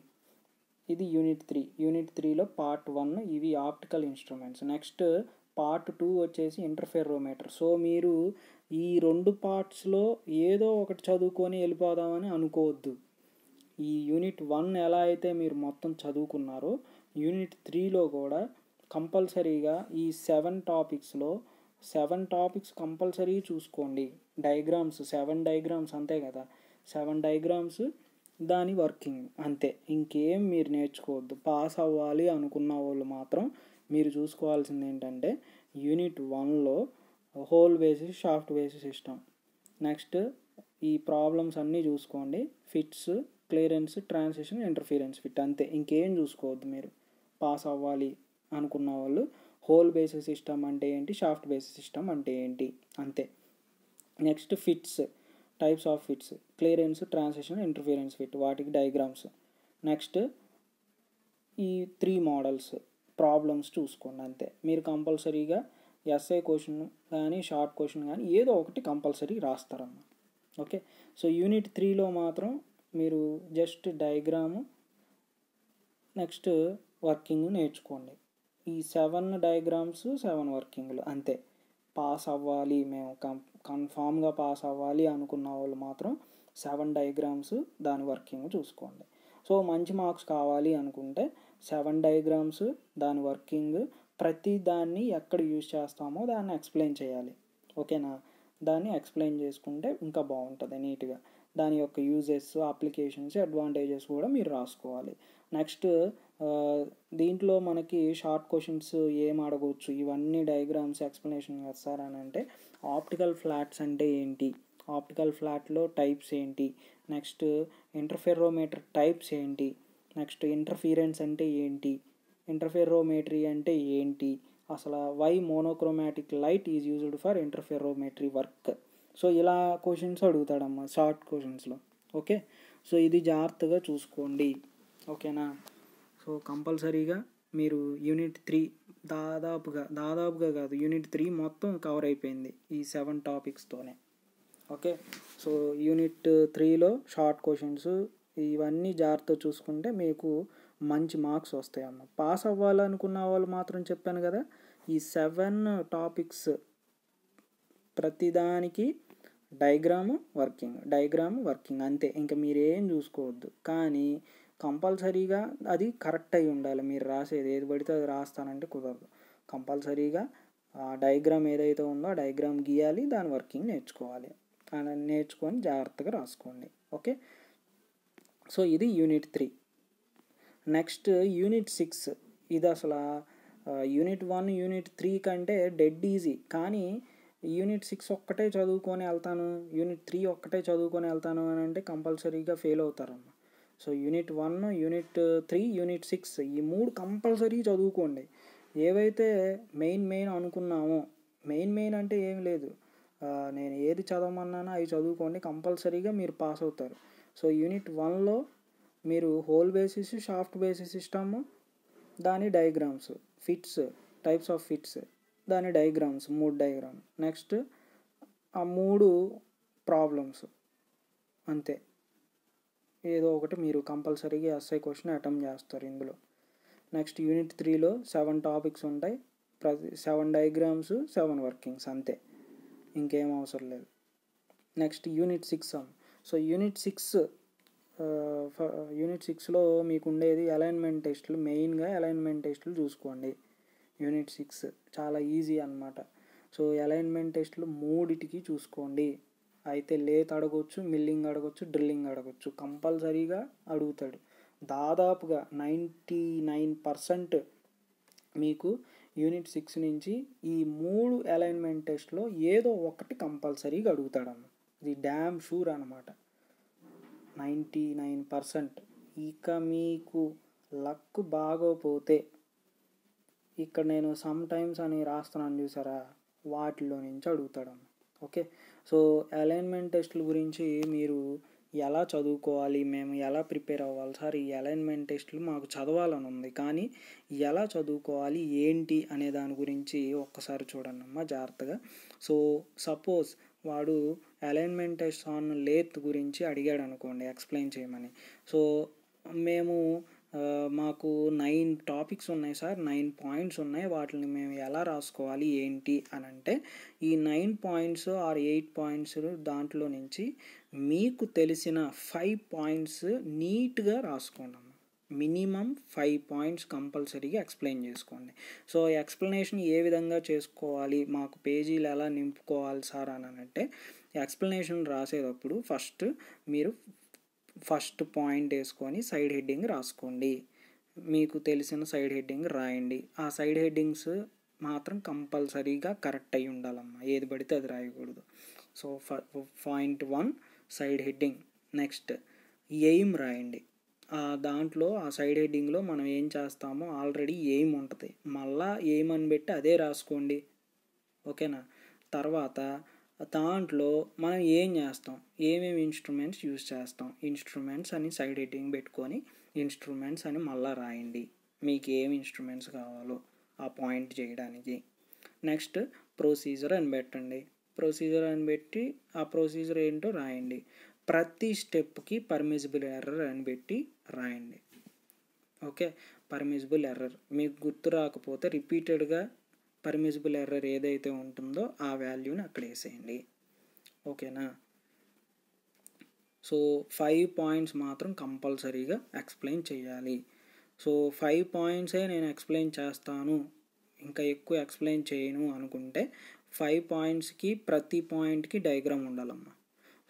ఇది యూనిట్ 3లో పార్ట్ 1 ఇవి ఆప్టికల్ ఇన్స్ట్రుమెంట్స్. నెక్స్ట్ పార్ట్ 2 వచ్చేసి ఇంటర్ఫెరోమీటర్. సో మీరు ఈ 2 పార్ట్స్లో ఏదో ఒకటి చదువుకొని వెళ్ళిపోదామని అనుకోవద్దు. ఈ యూనిట్ 1 ఎలా అయితే మీరు మొత్తం చదువుకున్నారో యూనిట్ 3లో కూడా కంపల్సరీగా ఈ 7 టాపిక్స్ కంపల్సరీ చూసుకోండి. డయాగ్రామ్స్ 7 డయాగ్రామ్స్ అంతే కదా, 7 డయాగ్రామ్స్ దాని వర్కింగ్ అంతే, ఇంకేం మీరు నేర్చుకోవద్దు. పాస్ అవ్వాలి అనుకున్న వాళ్ళు మాత్రం మీరు చూసుకోవాల్సింది ఏంటంటే యూనిట్ 1లో hole basis, shaft basis system. Next ఈ ప్రాబ్లమ్స్ అన్నీ చూసుకోండి. Fits, clearance, transition, interference fit అంతే, ఇంకేం చూసుకోవద్దు. మీరు పాస్ అవ్వాలి అనుకున్న వాళ్ళు హోల్ బేసిస్ సిస్టమ్ అంటే ఏంటి, షాఫ్ట్ బేసిస్ సిస్టమ్ అంటే ఏంటి అంతే. Next fits, types of fits, clearance, transition, interference fit, వాటికి డయాగ్రామ్స్. నెక్స్ట్ ఈ 3 మోడల్స్ ప్రాబ్లమ్స్ చూసుకోండి అంతే. మీరు కంపల్సరీగా ఎస్ఐ క్వశ్చన్ కానీ షార్ట్ క్వశ్చన్ కానీ ఏదో ఒకటి కంపల్సరీ రాస్తారమ్మా. ఓకే, సో యూనిట్ 3లో మాత్రం మీరు జస్ట్ డయాగ్రాము, నెక్స్ట్ వర్కింగ్ నేర్చుకోండి. ఈ 7 డయాగ్రామ్స్, 7 వర్కింగ్లు అంతే. పాస్ అవ్వాలి, మేము కన్ఫామ్గా పాస్ అవ్వాలి అనుకున్న వాళ్ళు మాత్రం 7 డయాగ్రామ్స్ దాని వర్కింగ్ చూసుకోండి. సో మంచి మార్క్స్ కావాలి అనుకుంటే 7 డయాగ్రామ్స్ దాని వర్కింగ్, ప్రతి దాన్ని ఎక్కడ యూజ్ చేస్తామో దాన్ని ఎక్స్ప్లెయిన్ చేయాలి. ఓకేనా, దాన్ని ఎక్స్ప్లెయిన్ చేసుకుంటే ఇంకా బాగుంటుంది నీట్గా. దాని యొక్క యూజెస్, అప్లికేషన్స్, అడ్వాంటేజెస్ కూడా మీరు రాసుకోవాలి. నెక్స్ట్ దీంట్లో మనకి షార్ట్ క్వశ్చన్స్ ఏం అడగవచ్చు, ఇవన్నీ డయాగ్రామ్స్ ఎక్స్ప్లెనేషన్ చేస్తారని అంటే ఆప్టికల్ ఫ్లాట్స్ అంటే ఏంటి, ఆప్టికల్ ఫ్లాట్లో టైప్స్ ఏంటి, నెక్స్ట్ ఇంటర్ఫెరోమీటర్ టైప్స్ ఏంటి, నెక్స్ట్ ఇంటర్ఫీరెన్స్ అంటే ఏంటి, ఇంటర్ఫెరోమెట్రీ అంటే ఏంటి, అసలు why monochromatic light is used for interferometry work. So ఇలా క్వశ్చన్స్ అడుగుతాడమ్మా షార్ట్ క్వశ్చన్స్లో. ఓకే, సో ఇది జాగ్రత్తగా చూసుకోండి. ఓకేనా, సో కంపల్సరీగా మీరు యూనిట్ 3 దాదాపుగా కాదు, యూనిట్ 3 మొత్తం కవర్ అయిపోయింది ఈ 7 టాపిక్స్తోనే. ఓకే, సో యూనిట్ 3లో షార్ట్ క్వశ్చన్స్ ఇవన్నీ జాగ్రత్తగా చూసుకుంటే మీకు మంచి మార్క్స్ వస్తాయమ్మ. పాస్ అవ్వాలనుకున్న వాళ్ళు మాత్రం చెప్పాను కదా, ఈ 7 టాపిక్స్ ప్రతిదానికి డయాగ్రాము వర్కింగ్ అంతే, ఇంకా మీరేం చూసుకోవద్దు. కానీ కంపల్సరీగా అది కరెక్ట్ అయి ఉండాలి. మీరు రాసేది ఏది పడితే అది రాస్తానంటే కుదరదు. కంపల్సరీగా ఆ డయాగ్రామ్ ఏదైతే ఉందో ఆ డయాగ్రామ్ గీయాలి, దాని వర్కింగ్ నేర్చుకోవాలి. నేర్చుకొని జాగ్రత్తగా రాసుకోండి. ఓకే, సో ఇది యూనిట్ 3. Next unit 6. ఇది అసలు యూనిట్ 1 యూనిట్ 3 కంటే డెడ్ ఈజీ. కానీ యూనిట్ 6 ఒక్కటే చదువుకొని వెళ్తాను, యూనిట్ 3 ఒక్కటే చదువుకొని వెళ్తాను అని అంటే కంపల్సరీగా ఫెయిల్ అవుతారమ్మ. సో యూనిట్ 1, యూనిట్ 3, యూనిట్ 6 ఈ 3 కంపల్సరీ చదువుకోండి. ఏవైతే మెయిన్ అనుకున్నామో, మెయిన్ అంటే ఏం లేదు, నేను ఏది చదవమన్నానో అవి చదువుకోండి, కంపల్సరీగా మీరు పాస్ అవుతారు. సో యూనిట్ 1లో మీరు hole basis, shaft basis system, దాని diagrams, fits, types of fits, దాని డయాగ్రామ్స్ 3 డయాగ్రామ్, నెక్స్ట్ ఆ 3 ప్రాబ్లమ్స్ అంతే. ఏదో ఒకటి మీరు కంపల్సరీగా ఎస్ఐ క్వశ్చన్ అటెంప్ట్ చేస్తారు ఇందులో. నెక్స్ట్ యూనిట్ 3లో 7 టాపిక్స్ ఉంటాయి, 7 డయాగ్రామ్స్, 7 వర్కింగ్స్ అంతే. ఇంకేం అవసరం లేదు. నెక్స్ట్ యూనిట్ 6 సో యూనిట్ 6లో మీకు ఉండేది అలైన్మెంట్ టెస్టులు. మెయిన్గా అలైన్మెంట్ టెస్టులు చూసుకోండి. యూనిట్ 6 చాలా ఈజీ అన్నమాట. సో అలైన్మెంట్ టెస్టులు 3టికి చూసుకోండి. అయితే లేత్ అడగొచ్చు, మిల్లింగ్ అడగొచ్చు, డ్రిల్లింగ్ అడగొచ్చు. కంపల్సరీగా అడుగుతాడు. దాదాపుగా 99% మీకు యూనిట్ 6 నుంచి ఈ 3 అలైన్మెంట్ టెస్ట్లో ఏదో ఒకటి కంపల్సరీగా అడుగుతాడమ్మ. ఇది డ్యామ్ షూర్ అనమాట. 99%. ఇక మీకు లక్ బాగోపోతే ఇక్కడ నేను సమ్ టైమ్స్ అని రాస్తున్నాను చూసారా, వాటిలో నుంచి అడుగుతాడమ్మ. ఓకే, సో అలైన్మెంట్ టెస్టుల గురించి మీరు ఎలా చదువుకోవాలి, మేము ఎలా ప్రిపేర్ అవ్వాలి సార్, ఈ అలైన్మెంట్ టెస్టులు మాకు చదవాలని ఉంది కానీ ఎలా చదువుకోవాలి ఏంటి అనే దాని గురించి ఒక్కసారి చూడండి అమ్మ జాగ్రత్తగా. సో సపోజ్ వాడు అలైన్మెంట్ టెస్ట్ ఆన్ లేత్ గురించి అడిగాడు అనుకోండి, ఎక్స్ప్లెయిన్ చేయమని. సో మేము మాకు 9 టాపిక్స్ ఉన్నాయి సార్, 9 పాయింట్స్ ఉన్నాయి, వాటిని మేము ఎలా రాసుకోవాలి ఏంటి అని అంటే ఈ 9 పాయింట్స్ ఆర్ 8 పాయింట్స్ దాంట్లో నుంచి మీకు తెలిసిన 5 పాయింట్స్ నీట్గా రాసుకోండి. మినిమం 5 పాయింట్స్ కంపల్సరీగా ఎక్స్ప్లెయిన్ చేసుకోండి. సో ఎక్స్ప్లెనేషన్ ఏ విధంగా చేసుకోవాలి, మాకు పేజీలు ఎలా నింపుకోవాలి సార్ అని అంటే ఎక్స్ప్లెనేషన్ రాసేటప్పుడు మీరు ఫస్ట్ పాయింట్ వేసుకొని సైడ్ హెడ్డింగ్ రాసుకోండి. మీకు తెలిసిన సైడ్ హెడ్డింగ్ రాయండి. ఆ సైడ్ హెడ్డింగ్స్ మాత్రం కంపల్సరీగా కరెక్ట్ అయి ఉండాలమ్మా, ఏది పడితే అది రాయకూడదు. So point 1 side heading. Next aim రాయండి. దాంట్లో ఆ సైడ్ హెడ్డింగ్లో మనం ఏం చేస్తామో ఆల్రెడీ ఎయిమ్ ఉంటుంది, మళ్ళా ఎయిమ్ అని పెట్టి అదే రాసుకోండి. ఓకేనా. తర్వాత దాంట్లో మనం ఏం చేస్తాం, ఏమేమి ఇన్స్ట్రుమెంట్స్ యూజ్ చేస్తాం, ఇన్స్ట్రుమెంట్స్ అని సైడ్ హెడ్డింగ్ పెట్టుకొని ఇన్స్ట్రుమెంట్స్ అని మళ్ళీ రాయండి. మీకు ఏమి ఇన్స్ట్రుమెంట్స్ కావాలో ఆ పాయింట్ చేయడానికి. నెక్స్ట్ ప్రొసీజర్ అని పెట్టండి. ప్రొసీజర్ అని పెట్టి ఆ ప్రొసీజర్ ఏంటో రాయండి. ప్రతి స్టెప్కి పర్మిసిబుల్ ఎర్రర్ అని పెట్టి రాయండి. ఓకే, పర్మిసిబుల్ ఎర్రర్ మీకు గుర్తు రాకపోతే రిపీటెడ్గా పర్మిసిబుల్ ఎర్రర్ ఏదైతే ఉంటుందో ఆ వాల్యూని అక్కడ వేసేయండి. ఓకేనా. సో 5 పాయింట్స్ మాత్రం కంపల్సరీగా ఎక్స్ప్లెయిన్ చేయాలి. సో 5 పాయింట్సే నేను ఎక్స్ప్లెయిన్ చేస్తాను, ఇంకా ఎక్కువ ఎక్స్ప్లెయిన్ చేయను అనుకుంటే 5 పాయింట్స్కి ప్రతి పాయింట్కి డయాగ్రామ్ ఉండాలమ్మా.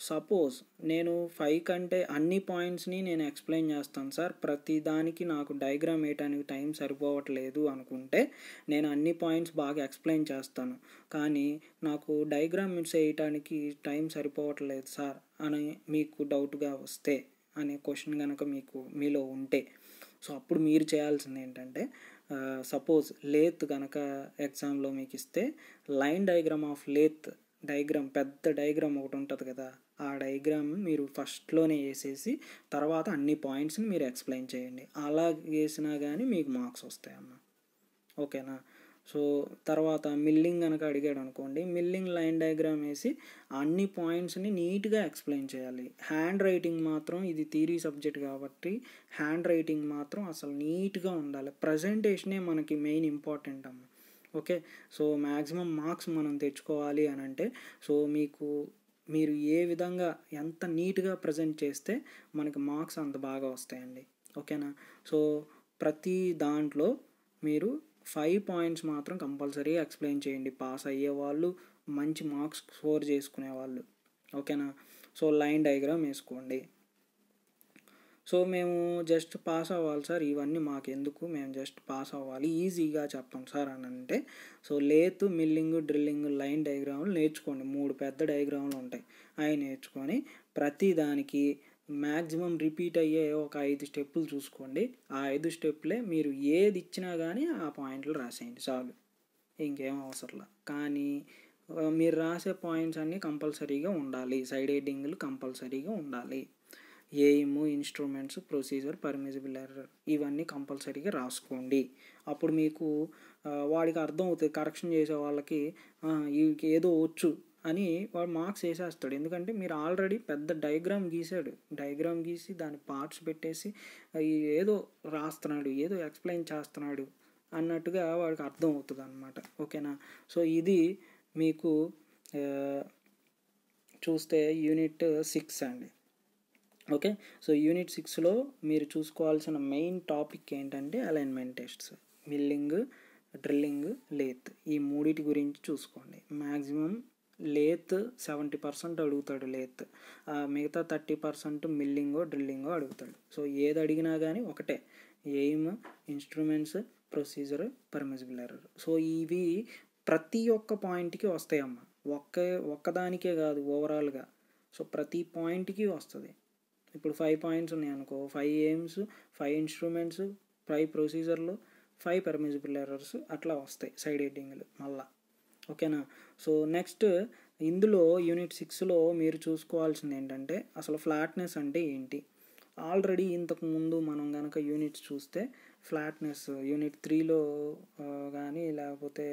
సపోజ్ నేను 5 కంటే అన్ని పాయింట్స్ని నేను ఎక్స్ప్లెయిన్ చేస్తాను సార్, ప్రతి దానికి నాకు డయాగ్రామ్ వేయడానికి టైం సరిపోవట్లేదు అనుకుంటే నేను అన్ని పాయింట్స్ బాగా ఎక్స్ప్లెయిన్ చేస్తాను కానీ నాకు డయాగ్రామ్ వేయటానికి టైం సరిపోవట్లేదు సార్ అని మీకు డౌట్గా వస్తే అనే క్వశ్చన్ కనుక మీలో ఉంటే, సో అప్పుడు మీరు చేయాల్సింది ఏంటంటే సపోజ్ లేత్ కనుక ఎగ్జామ్లో మీకు ఇస్తే line diagram of lathe diagram, పెద్ద డయాగ్రామ్ ఒకటి ఉంటుంది కదా, ఆ డయాగ్రామ్ మీరు ఫస్ట్లోనే వేసేసి తర్వాత అన్ని పాయింట్స్ని మీరు ఎక్స్ప్లెయిన్ చేయండి. అలా వేసినా కానీ మీకు మార్క్స్ వస్తాయమ్మా. ఓకేనా. సో తర్వాత మిల్లింగ్ కనుక అడిగాడు అనుకోండి, మిల్లింగ్ లైన్ డయాగ్రామ్ వేసి అన్ని పాయింట్స్ని నీట్గా ఎక్స్ప్లెయిన్ చేయాలి. హ్యాండ్ రైటింగ్ మాత్రం, ఇది థియరీ సబ్జెక్ట్ కాబట్టి హ్యాండ్ రైటింగ్ మాత్రం అసలు నీట్గా ఉండాలి. ప్రజెంటేషనే మనకి మెయిన్ ఇంపార్టెంట్ అమ్మ. ఓకే, సో మ్యాక్సిమం మార్క్స్ మనం తెచ్చుకోవాలి అని అంటే సో మీరు ఏ విధంగా ఎంత నీట్గా ప్రజెంట్ చేస్తే మనకి మార్క్స్ అంత బాగా వస్తాయండి. ఓకేనా. సో ప్రతి దాంట్లో మీరు 5 పాయింట్స్ మాత్రం కంపల్సరీ ఎక్స్ప్లెయిన్ చేయండి, పాస్ అయ్యేవాళ్ళు, మంచి మార్క్స్ స్కోర్ చేసుకునేవాళ్ళు. ఓకేనా. సో లైన్ డయాగ్రామ్ వేసుకోండి. సో మేము జస్ట్ పాస్ అవ్వాలి సార్, ఇవన్నీ మాకు ఎందుకు, మేము జస్ట్ పాస్ అవ్వాలి, ఈజీగా చెప్తాం సార్ అని అంటే so lathe, milling, drilling, line డయాగ్రాములు నేర్చుకోండి. 3 పెద్ద డయాగ్రాములు ఉంటాయి, అవి నేర్చుకొని ప్రతి దానికి మ్యాక్సిమం రిపీట్ అయ్యే ఒక 5 స్టెప్పులు చూసుకోండి. ఆ 5 స్టెప్పులే మీరు ఏది ఇచ్చినా కానీ ఆ పాయింట్లు రాసేయండి చాలు, ఇంకేం అవసరంలా. కానీ మీరు రాసే పాయింట్స్ అన్నీ కంపల్సరీగా ఉండాలి, సైడ్ హెడ్డింగ్లు కంపల్సరీగా ఉండాలి. Aim, instruments, procedure, permissible error ఇవన్నీ కంపల్సరీగా రాసుకోండి. అప్పుడు మీకు వాడికి అర్థం అవుతుంది, కరెక్షన్ చేసే వాళ్ళకి వీడికి ఏదో వచ్చు అని వాడు మార్క్స్ వేసేస్తాడు. ఎందుకంటే మీరు ఆల్రెడీ పెద్ద డయాగ్రామ్ గీసాడు, డయాగ్రామ్ గీసి దాని పార్ట్స్ పెట్టేసి ఏదో రాస్తున్నాడు, ఏదో ఎక్స్ప్లెయిన్ చేస్తున్నాడు అన్నట్టుగా వాడికి అర్థం అవుతుంది అన్నమాట. ఓకేనా. సో ఇది మీకు చూస్తే యూనిట్ 6 అండి. ఓకే, సో యూనిట్ 6లో మీరు చూసుకోవాల్సిన మెయిన్ టాపిక్ ఏంటంటే alignment tests, milling, drilling, lathe, ఈ మూడిటి గురించి చూసుకోండి. మ్యాక్సిమం లేత్ 70% అడుగుతాడు, లేత్. మిగతా 30% మిల్లింగో డ్రిల్లింగో అడుగుతాడు. సో ఏది అడిగినా కానీ ఒకటే, aim, instruments, procedure, permissible error. So ఇవి ప్రతి ఒక్క పాయింట్కి వస్తాయమ్మా, ఒక్కదానికే కాదు, ఓవరాల్గా. సో ప్రతి పాయింట్కి వస్తుంది. ఇప్పుడు 5 పాయింట్స్ ఉన్నాయి అనుకో, 5 ఎయిమ్స్, 5 ఇన్స్ట్రుమెంట్స్, 5 ప్రొసీజర్లు, 5 పర్మిసిబుల్ ఎర్రర్స్ అట్లా వస్తాయి సైడ్ హెడ్డింగ్లు మళ్ళా. ఓకేనా. సో నెక్స్ట్ ఇందులో యూనిట్ 6లో మీరు చూసుకోవాల్సింది ఏంటంటే అసలు ఫ్లాట్నెస్ అంటే ఏంటి. ఆల్రెడీ ఇంతకుముందు మనం కనుక యూనిట్స్ చూస్తే ఫ్లాట్నెస్ యూనిట్ 3లో కానీ లేకపోతే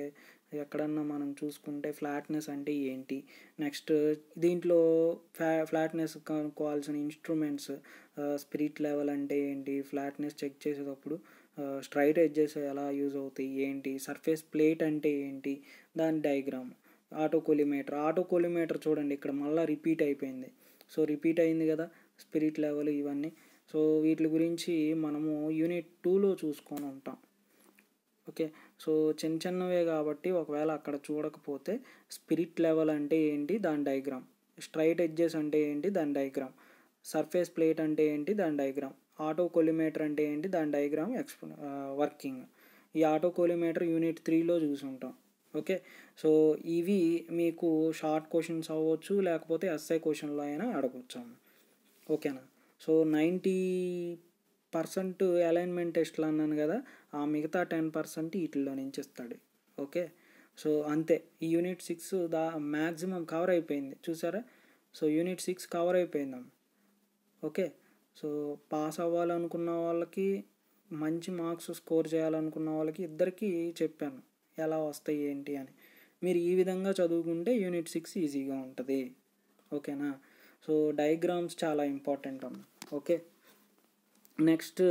ఎక్కడన్నా మనం చూసుకుంటే ఫ్లాట్నెస్ అంటే ఏంటి, నెక్స్ట్ దీంట్లో ఫ్లాట్నెస్ కనుక్కోవాల్సిన ఇన్స్ట్రుమెంట్స్, స్పిరిట్ లెవెల్ అంటే ఏంటి, ఫ్లాట్నెస్ చెక్ చేసేటప్పుడు స్ట్రైట్ ఎడ్జెస్ ఎలా యూజ్ అవుతాయి ఏంటి, సర్ఫేస్ ప్లేట్ అంటే ఏంటి, దాని డయాగ్రామ్, ఆటోకోలిమేటర్ చూడండి ఇక్కడ మళ్ళీ రిపీట్ అయిపోయింది. సో రిపీట్ అయింది కదా స్పిరిట్ లెవెల్ ఇవన్నీ. సో వీటి గురించి మనము యూనిట్ 2లో చూసుకొని ఉంటాం. ఓకే, సో చిన్నవే కాబట్టి ఒకవేళ అక్కడ చూడకపోతే స్పిరిట్ లెవెల్ అంటే ఏంటి దాని డయాగ్రామ్, స్ట్రైట్ ఎడ్జెస్ అంటే ఏంటి దాని డయాగ్రామ్, సర్ఫేస్ ప్లేట్ అంటే ఏంటి దాని డయాగ్రామ్, ఆటోకోలిమేటర్ అంటే ఏంటి దాని డయాగ్రామ్ వర్కింగ్. ఈ ఆటోకోలిమేటర్ యూనిట్ 3లో చూసి ఉంటాం. ఓకే, సో ఇవి మీకు షార్ట్ క్వశ్చన్స్ అవ్వచ్చు, లేకపోతే ఎస్ఐ క్వశ్చన్లో అయినా అడగవచ్చు. ఓకేనా. సో 90% అలైన్మెంట్ టెస్ట్లు అన్నాను కదా, ఆ మిగతా 10% వీటిల్లో నుంచి ఇస్తాడు. ఓకే, సో అంతే. ఈ యూనిట్ 6 మ్యాక్సిమం కవర్ అయిపోయింది చూసారా. సో యూనిట్ 6 కవర్ అయిపోయిందమ్మ. ఓకే, సో పాస్ అవ్వాలనుకున్న వాళ్ళకి, మంచి మార్క్స్ స్కోర్ చేయాలనుకున్న వాళ్ళకి ఇద్దరికీ చెప్పాను ఎలా వస్తాయి ఏంటి అని. మీరు ఈ విధంగా చదువుకుంటే యూనిట్ 6 ఈజీగా ఉంటుంది. ఓకేనా. సో డయాగ్రామ్స్ చాలా ఇంపార్టెంట్ అమ్మ. ఓకే, నెక్స్ట్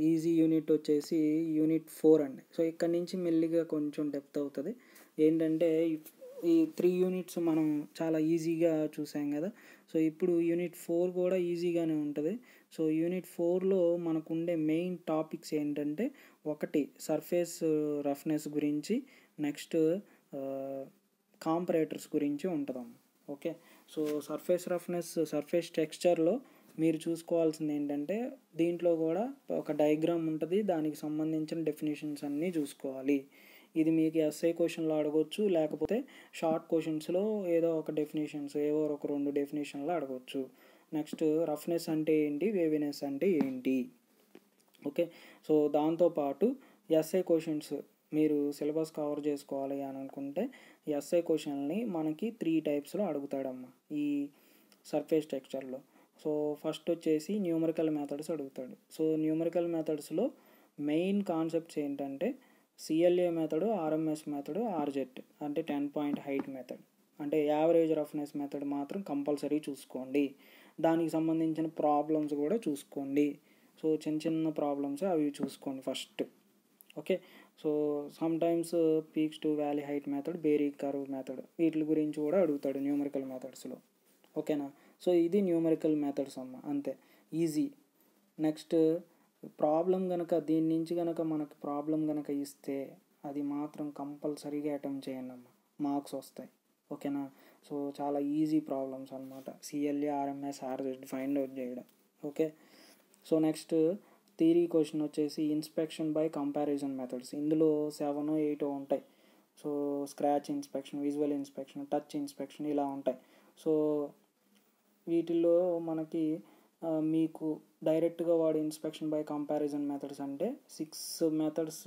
ఈజీ యూనిట్ వచ్చేసి యూనిట్ 4 అండి. సో ఇక్కడ నుంచి మెల్లిగా కొంచెం డెప్త్ అవుతుంది. ఏంటంటే ఈ 3 యూనిట్స్ మనం చాలా ఈజీగా చూసాం కదా. సో ఇప్పుడు యూనిట్ 4 కూడా ఈజీగానే ఉంటుంది. సో యూనిట్ 4లో మనకు ఉండే మెయిన్ టాపిక్స్ ఏంటంటే, ఒకటి సర్ఫేస్ రఫ్నెస్ గురించి, నెక్స్ట్ కాంపరేటర్స్ గురించి ఉంటుందమ్మ. Okay, so surface roughness, surface టెక్స్చర్లో మీరు చూసుకోవాల్సింది ఏంటంటే దీంట్లో కూడా ఒక డయాగ్రామ్ ఉంటుంది, దానికి సంబంధించిన డెఫినేషన్స్ అన్నీ చూసుకోవాలి. ఇది మీకు ఎస్ఐ క్వశ్చన్లో అడగవచ్చు, లేకపోతే షార్ట్ క్వశ్చన్స్లో ఏదో ఒక డెఫినేషన్స్, ఏవో ఒక 2 డెఫినేషన్లో అడగవచ్చు. నెక్స్ట్ రఫ్నెస్ అంటే ఏంటి, వేవినెస్ అంటే ఏంటి. ఓకే, సో దాంతోపాటు ఎస్ఐ క్వశ్చన్స్ మీరు సిలబస్ కవర్ చేసుకోవాలి అని అనుకుంటే ఎస్ఐ క్వశ్చన్ని మనకి 3 టైప్స్లో అడుగుతాడమ్మా ఈ సర్ఫేస్ టెక్స్చర్లో. సో ఫస్ట్ వచ్చేసి న్యూమరికల్ మెథడ్స్ అడుగుతాడు. సో న్యూమరికల్ మెథడ్స్లో మెయిన్ కాన్సెప్ట్స్ ఏంటంటే సిఎల్ఏ మెథడ్, ఆర్ఎంఎస్ మెథడ్, ఆర్జెట్ అంటే 10 పాయింట్ హైట్ మెథడ్, అంటే యావరేజ్ రఫ్నెస్ మెథడ్ మాత్రం కంపల్సరీ చూసుకోండి. దానికి సంబంధించిన ప్రాబ్లమ్స్ కూడా చూసుకోండి. సో చిన్న ప్రాబ్లమ్స్ అవి చూసుకోండి first. Okay, so sometimes peaks to valley height method, bearing curve method, వీటి గురించి కూడా అడుగుతాడు న్యూమరికల్ మెథడ్స్లో. ఓకేనా. సో ఇది న్యూమరికల్ మెథడ్స్ అమ్మ, అంతే ఈజీ. నెక్స్ట్ ప్రాబ్లం కనుక దీని నుంచి కనుక మనకు ప్రాబ్లం కనుక ఇస్తే అది మాత్రం కంపల్సరీగా అటెంప్ట్ చేయండి అమ్మ, మార్క్స్ వస్తాయి. ఓకేనా. సో చాలా ఈజీ ప్రాబ్లమ్స్ అనమాట, CLA, RMS, RZ find out చేయడం. Okay, so next theory question వచ్చేసి ఇన్స్పెక్షన్ బై కంపారిజన్ మెథడ్స్. ఇందులో 7 8 ఉంటాయి. So scratch inspection, visual inspection, touch inspection ఇలా ఉంటాయి. సో వీటిల్లో మనకి మీకు డైరెక్ట్గా వాడు ఇన్స్పెక్షన్ బై కంపారిజన్ మెథడ్స్ అంటే 6 మెథడ్స్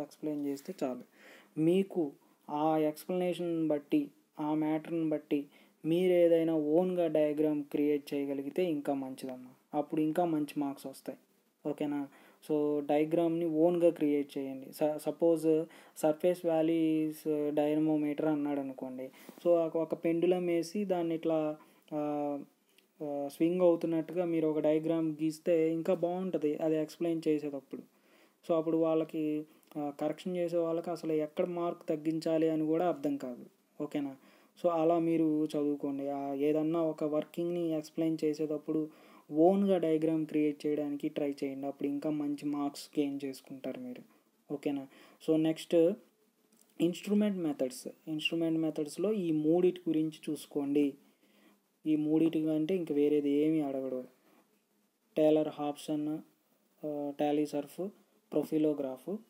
ఎక్స్ప్లెయిన్ చేస్తే చాలు. మీకు ఆ ఎక్స్ప్లెనేషన్ బట్టి, ఆ మ్యాటర్ని బట్టి మీరు ఏదైనా ఓన్గా డయాగ్రామ్ క్రియేట్ చేయగలిగితే ఇంకా మంచిదమ్మా, అప్పుడు ఇంకా మంచి మార్క్స్ వస్తాయి. ఓకేనా. సో డయాగ్రామ్ని ఓన్గా క్రియేట్ చేయండి. సపోజ్ సర్ఫేస్ వ్యాలీస్ డైనమోమీటర్ అన్నాడు అనుకోండి. సో ఒక పెండులం వేసి దాన్ని ఇట్లా స్వింగ్ అవుతున్నట్టుగా మీరు ఒక డయాగ్రామ్ గీస్తే ఇంకా బాగుంటుంది అది ఎక్స్ప్లెయిన్ చేసేటప్పుడు. సో అప్పుడు వాళ్ళకి కరెక్షన్ చేసే వాళ్ళకి అసలు ఎక్కడ మార్క్ తగ్గించాలి అని కూడా అర్థం కాదు. ఓకేనా. సో అలా మీరు చదువుకోండి. ఏదన్నా ఒక వర్కింగ్ని ఎక్స్ప్లెయిన్ చేసేటప్పుడు ఓన్గా డయాగ్రామ్ క్రియేట్ చేయడానికి ట్రై చేయండి. అప్పుడు ఇంకా మంచి మార్క్స్ గెయిన్ చేసుకుంటారు మీరు. ఓకేనా. సో నెక్స్ట్ ఇన్స్ట్రుమెంట్ మెథడ్స్లో ఈ మూడిటి గురించి చూసుకోండి. ఈ మూడిటి అంటే ఇంక వేరేది ఏమీ అడగడు. Taylor Hobson, Talysurf,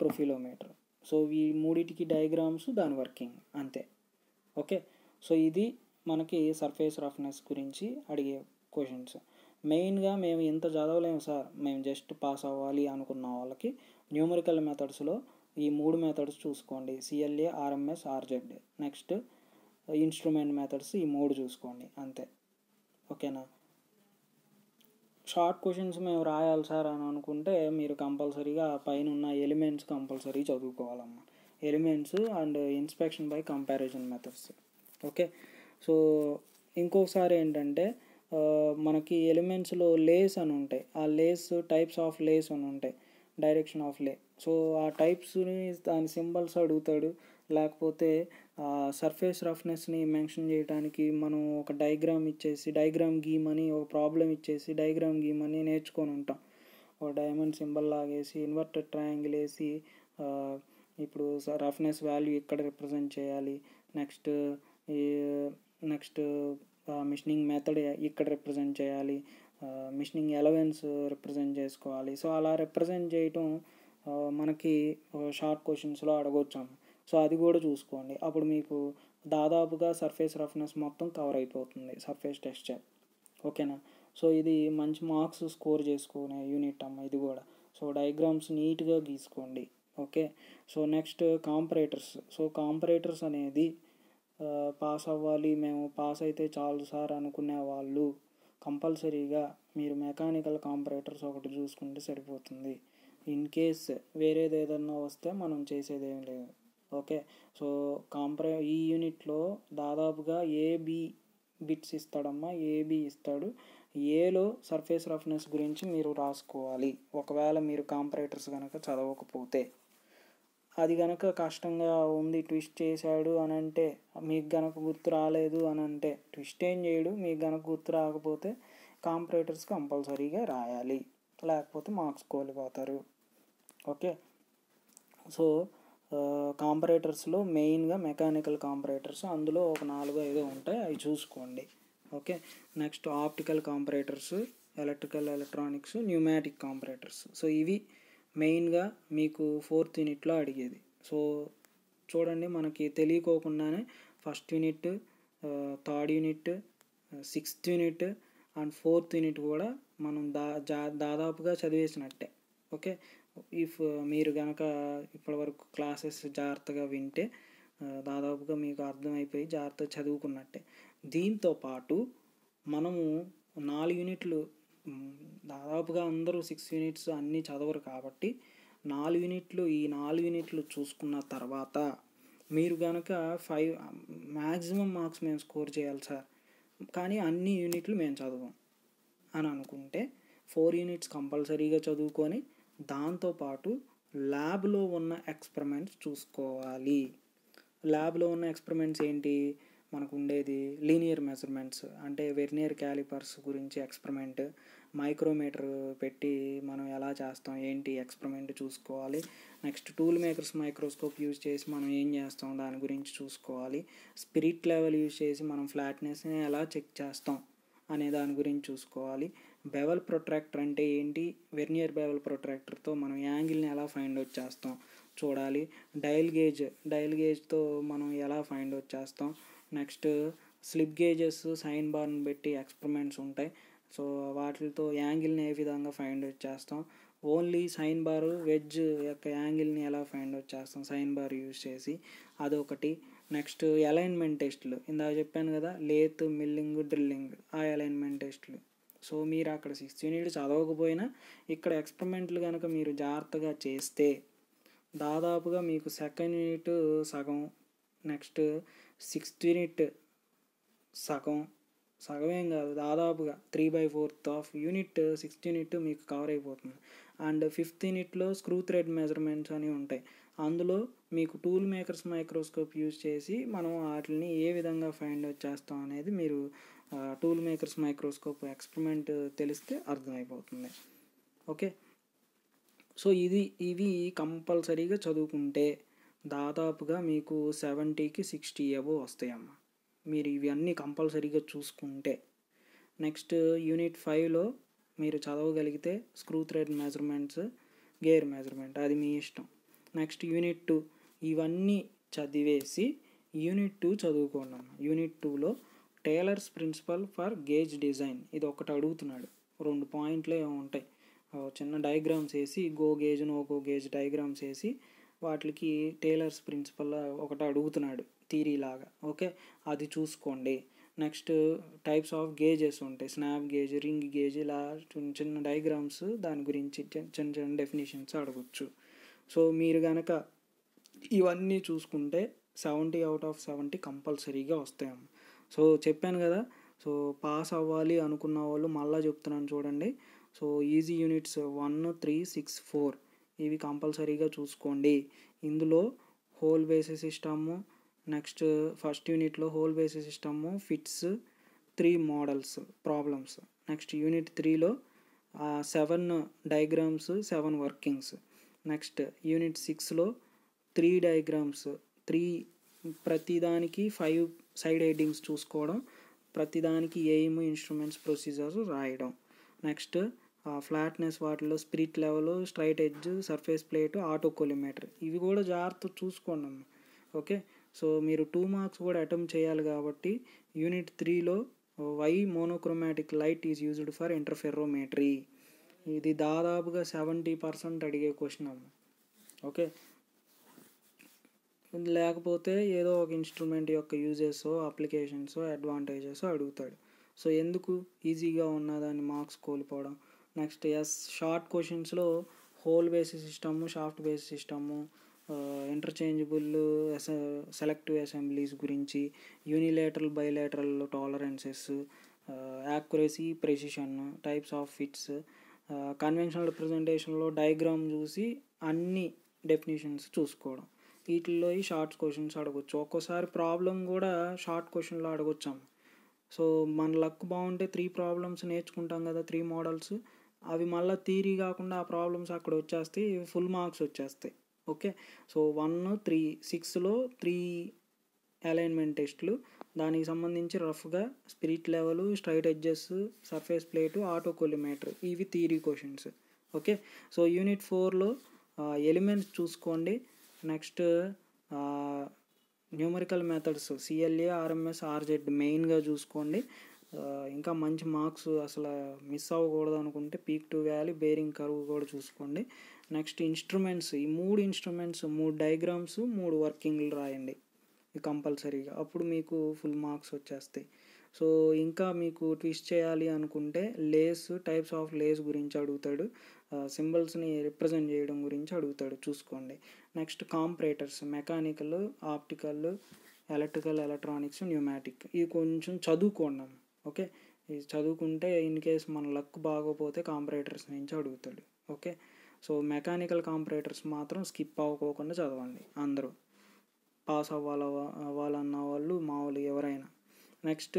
profilometer. So ఈ మూడిటికి డయాగ్రామ్స్, దాని వర్కింగ్ అంతే. ఓకే. సో ఇది మనకి సర్ఫేస్ రఫ్నెస్ గురించి అడిగే క్వశ్చన్స్. మెయిన్గా మేము ఇంత చదవలేము సార్, మేము జస్ట్ పాస్ అవ్వాలి అనుకున్న వాళ్ళకి న్యూమరికల్ మెథడ్స్లో ఈ 3 మెథడ్స్ చూసుకోండి. CLA, RMS, RZ. Next instrument methods ఈ 3 చూసుకోండి అంతే. ఓకేనా. షార్ట్ క్వశ్చన్స్ మేము రాయాలి సార్ అని అనుకుంటే మీరు కంపల్సరీగా పైన ఉన్న ఎలిమెంట్స్ కంపల్సరీ చదువుకోవాలమ్మా. Elements and inspection by comparison methods. Okay. So ఇంకొకసారి ఏంటంటే మనకి ఎలిమెంట్స్లో లేస్ అని ఉంటాయి. ఆ లేస్ టైప్స్ ఆఫ్ లేస్ అని ఉంటాయి, డైరెక్షన్ ఆఫ్ లే. సో ఆ టైప్స్ని దాని సింబల్స్ అడుగుతాడు, లేకపోతే సర్ఫేస్ రఫ్నెస్ని మెన్షన్ చేయడానికి మనం ఒక డయాగ్రామ్ గీమని, ఒక ప్రాబ్లం ఇచ్చేసి డయాగ్రామ్ గీమని నేర్చుకొని ఉంటాం. ఒక డైమండ్ సింబల్ లాగేసి ఇన్వర్టెడ్ ట్రయాంగిల్ వేసి ఇప్పుడు రఫ్నెస్ వాల్యూ ఇక్కడ రిప్రజెంట్ చేయాలి, నెక్స్ట్ మిషనింగ్ మెథడ్ ఇక్కడ రిప్రజెంట్ చేయాలి, మిషనింగ్ ఎలవెన్స్ రిప్రజెంట్ చేసుకోవాలి. సో అలా రిప్రజెంట్ చేయటం మనకి షార్ట్ క్వశ్చన్స్లో అడగొచ్చాము. సో అది కూడా చూసుకోండి. అప్పుడు మీకు దాదాపుగా సర్ఫేస్ రఫ్నెస్ మొత్తం కవర్ అయిపోతుంది, సర్ఫేస్ టెక్స్చర్. ఓకేనా. సో ఇది మంచి మార్క్స్ స్కోర్ చేసుకునే యూనిట్ అమ్మ ఇది కూడా. సో డయాగ్రామ్స్ నీట్గా గీసుకోండి. Okay. So next comparators. So comparators అనేది పాస్ అవ్వాలి, మేము పాస్ అయితే చాలు సార్ అనుకునే వాళ్ళు కంపల్సరీగా మీరు మెకానికల్ కాంపరేటర్స్ ఒకటి చూసుకుంటే సరిపోతుంది. ఇన్ కేస్ వేరేది ఏదన్నా వస్తే మనం చేసేది ఏం లేదు. ఓకే. సో ఈ యూనిట్లో దాదాపుగా ఏబి బిట్స్ ఇస్తాడమ్మా, ఏబి ఇస్తాడు. ఏలో సర్ఫేస్ రఫ్నెస్ గురించి మీరు రాసుకోవాలి. ఒకవేళ మీరు కాంపరేటర్స్ కనుక చదవకపోతే, అది కనుక కష్టంగా ఉంది, ట్విస్ట్ చేశాడు అని అంటే, మీకు కనుక గుర్తు రాలేదు అని అంటే, ట్విస్ట్ ఏం చేయడు, మీకు కనుక గుర్తు రాకపోతే కాంపరేటర్స్ కంపల్సరీగా రాయాలి, లేకపోతే మార్క్స్ కోల్పోతారు. ఓకే. సో కాంపరేటర్స్లో మెయిన్గా మెకానికల్ కాంపరేటర్స్, అందులో ఒక 4-5 ఉంటాయి, అవి చూసుకోండి. Okay. Next optical comparators, electronics, pneumatic comparators. So ఇవి మెయిన్గా మీకు 4th యూనిట్లో అడిగేది. సో చూడండి, మనకి తెలియకోకుండానే first unit, 3rd unit, 6th unit and 4th unit కూడా మనం దాదాపుగా చదివేసినట్టే. ఓకే. ఇఫ్ మీరు కనుక ఇప్పటివరకు క్లాసెస్ జాగ్రత్తగా వింటే దాదాపుగా మీకు అర్థమైపోయి జాగ్రత్తగా చదువుకున్నట్టే. దీంతోపాటు మనము 4 యూనిట్లు, దాదాపుగా అందరూ 6 యూనిట్స్ అన్నీ చదవరు కాబట్టి 4 యూనిట్లు, ఈ 4 యూనిట్లు చూసుకున్న తర్వాత మీరు కనుక 5 మ్యాక్సిమం మార్క్స్ మేము స్కోర్ చేయాలి సార్, కానీ అన్ని యూనిట్లు మేము చదవం అని అనుకుంటే 4 యూనిట్స్ కంపల్సరీగా చదువుకొని దాంతోపాటు ల్యాబ్లో ఉన్న ఎక్స్పెరిమెంట్స్ చూసుకోవాలి. ల్యాబ్లో ఉన్న ఎక్స్పెరిమెంట్స్ ఏంటి మనకు ఉండేది? లీనియర్ మెజర్మెంట్స్, అంటే వెర్నియర్ క్యాలిపర్స్ గురించి ఎక్స్పెరిమెంట్, మైక్రోమీటర్ పెట్టి మనం ఎలా చేస్తాం ఏంటి ఎక్స్పెరిమెంట్ చూసుకోవాలి. Next tool makers microscope use చేసి మనం ఏం చేస్తాం దాని గురించి చూసుకోవాలి. స్పిరిట్ లెవెల్ యూజ్ చేసి మనం ఫ్లాట్నెస్ని ఎలా చెక్ చేస్తాం అనే దాని గురించి చూసుకోవాలి. బెవెల్ ప్రొట్రాక్టర్ అంటే ఏంటి, వెర్నియర్ బెవెల్ ప్రొట్రాక్టర్తో మనం యాంగిల్ని ఎలా ఫైండ్ అవుట్ చేస్తాం చూడాలి. డయల్ గేజ్తో మనం ఎలా ఫైండ్ అవుట్ చేస్తాం. నెక్స్ట్ స్లిప్ గేజెస్, సైన్ బార్ని పెట్టి ఎక్స్పెరిమెంట్స్ ఉంటాయి. సో వాటితో యాంగిల్ని ఏ విధంగా ఫైండ్ అవుట్ చేస్తాం. ఓన్లీ సైన్ బార్, వెడ్జ్ యొక్క యాంగిల్ని ఎలా ఫైండ్ అవుట్ చేస్తాం సైన్ బార్ యూజ్ చేసి, అదొకటి. నెక్స్ట్ అలైన్మెంట్ టెస్టులు, ఇందాక చెప్పాను కదా, లేత్, మిల్లింగ్, డ్రిల్లింగ్, ఆ అలైన్మెంట్ టెస్టులు. సో మీరు అక్కడ 6th యూనిట్ చదవకపోయినా ఇక్కడ ఎక్స్పెరిమెంట్లు కనుక మీరు జాగ్రత్తగా చేస్తే దాదాపుగా మీకు 2nd యూనిట్ సగం, నెక్స్ట్ 6th యూనిట్ సగం ఏం కాదు, దాదాపుగా 3/4 ఆఫ్ యూనిట్ 6th యూనిట్ మీకు కవర్ అయిపోతుంది. అండ్ 5th యూనిట్లో స్క్రూ థ్రెడ్ మెజర్మెంట్స్ అని ఉంటాయి. అందులో మీకు టూల్ మేకర్స్ మైక్రోస్కోప్ యూజ్ చేసి మనం వాటిని ఏ విధంగా ఫైండ్ అవుట్ చేస్తాం అనేది మీరు టూల్ మేకర్స్ మైక్రోస్కోప్ ఎక్స్పెరిమెంట్ తెలిస్తే అర్థమైపోతుంది. ఓకే, సో ఇవి కంపల్సరీగా చదువుకుంటే దాదాపుగా మీకు 70కి 60 అబోవ్ వస్తాయమ్మ, మీరు ఇవి అన్నీ కంపల్సరీగా చూసుకుంటే. నెక్స్ట్ యూనిట్ 5లో మీరు చదవగలిగితే screw thread measurements, gear measurement, అది మీ ఇష్టం. నెక్స్ట్ యూనిట్ 2 ఇవన్నీ చదివేసి యూనిట్ 2 చదువుకోండి అమ్మ. యూనిట్ 2లో Taylor's principle for gauge design ఇది ఒకటి అడుగుతున్నాడు. 2 పాయింట్లు ఏమో ఉంటాయి, చిన్న డయాగ్రామ్స్ వేసి go gauge no go gauge diagrams వేసి వాటికి టేలర్స్ ప్రిన్సిపల్ ఒకటి అడుగుతున్నాడు థియరీ లాగా. ఓకే, అది చూసుకోండి. నెక్స్ట్ టైప్స్ ఆఫ్ గేజెస్ ఉంటాయి, స్నాప్ గేజ్, రింగ్ గేజ్, ఇలా చిన్న చిన్న డయాగ్రామ్స్, దాని గురించి చిన్న చిన్న డెఫినేషన్స్ అడగచ్చు. సో మీరు కనుక ఇవన్నీ చూసుకుంటే 70 out of 70 కంపల్సరీగా వస్తాయమ్మ. సో చెప్పాను కదా, సో పాస్ అవ్వాలి అనుకున్న వాళ్ళు మళ్ళీ చెప్తున్నాను చూడండి. సో ఈజీ యూనిట్స్ 1, 3, 6, 4 ఇవి కంపల్సరీగా చూసుకోండి. ఇందులో hole basis system, next first యూనిట్లో hole basis system, fits, 3 models problems. Next unit 3లో 7 డయాగ్రామ్స్, 7 వర్కింగ్స్. నెక్స్ట్ యూనిట్ 6లో 3 డయాగ్రామ్స్, 3 ప్రతిదానికి 5 సైడ్ హెడ్డింగ్స్ చూసుకోవడం, ప్రతిదానికి ఎయిమ్, ఇన్స్ట్రుమెంట్స్, ప్రొసీజర్స్ రాయడం. నెక్స్ట్ ఫ్లాట్నెస్ వాటిలో spirit level, straight edge, surface plate, auto collimator ఇవి కూడా జాగ్రత్త చూసుకోండి అమ్మ. ఓకే, సో మీరు 2 మార్క్స్ కూడా అటెంప్ట్ చేయాలి కాబట్టి యూనిట్ 3లో why monochromatic light is used for interferometry ఇది దాదాపుగా 70% అడిగే క్వశ్చన్ అమ్మ. ఓకే, లేకపోతే ఏదో ఒక ఇన్స్ట్రుమెంట్ యొక్క యూజెస్, అప్లికేషన్స్, అడ్వాంటేజెస్ అడుగుతాడు. సో ఎందుకు ఈజీగా ఉన్నదాన్ని మార్క్స్ కోల్పోవడం. నెక్స్ట్ షార్ట్ క్వశ్చన్స్లో hole basis system, shaft basis system, interchangeable selective assemblies గురించి, unilateral bilateral tolerances, accuracy, precision, types of fits, conventional రిప్రజెంటేషన్లో డయాగ్రామ్ చూసి అన్ని డెఫినేషన్స్ చూసుకోవడం. వీటిల్లో ఈ షార్ట్ క్వశ్చన్స్ అడగచ్చు. ఒక్కోసారి ప్రాబ్లం కూడా షార్ట్ క్వశ్చన్లో అడగొచ్చాము. సో మన లక్ బాగుంటే 3 ప్రాబ్లమ్స్ నేర్చుకుంటాం కదా, 3 మోడల్స్, అవి మళ్ళీ థియరీ కాకుండా ఆ ప్రాబ్లమ్స్ అక్కడ వచ్చేస్తాయి, ఫుల్ మార్క్స్ వచ్చేస్తాయి. ఓకే, సో 1, 3, 6లో 3 అలైన్మెంట్ టెస్ట్లు, దానికి సంబంధించి రఫ్గా spirit level, straight edges, surface plate, auto collimator ఇవి theory questions. Okay, so unit 4లో ఎలిమెంట్స్ చూసుకోండి. Next numerical methods CLA, RMS, RZ మెయిన్గా చూసుకోండి. ఇంకా మంచి మార్క్స్ అసలు మిస్ అవ్వకూడదు అనుకుంటే peak to valley, bearing curve కూడా చూసుకోండి. నెక్స్ట్ ఇన్స్ట్రుమెంట్స్, ఈ 3 ఇన్స్ట్రుమెంట్స్, 3 డయాగ్రామ్స్, 3 వర్కింగ్లు రాయండి కంపల్సరీగా, అప్పుడు మీకు ఫుల్ మార్క్స్ వచ్చేస్తాయి. సో ఇంకా మీకు ట్విస్ట్ చేయాలి అనుకుంటే లేస్, టైప్స్ ఆఫ్ లేస్ గురించి అడుగుతాడు, సింబల్స్ని రిప్రజెంట్ చేయడం గురించి అడుగుతాడు, చూసుకోండి. Next comparators, mechanical, optical, electrical, electronics, pneumatic ఇవి కొంచెం చదువుకోండి. ఓకే, ఇది చదువుకుంటే ఇన్ కేస్ మన లక్ బాగోపోతే కాంపరేటర్స్ నుంచి అడుగుతాడు. ఓకే, సో మెకానికల్ కాంపరేటర్స్ మాత్రం స్కిప్ అవ్వకోకుండా చదవండి అందరూ, పాస్ అవ్వాలన్న వాళ్ళు మామూలు ఎవరైనా. నెక్స్ట్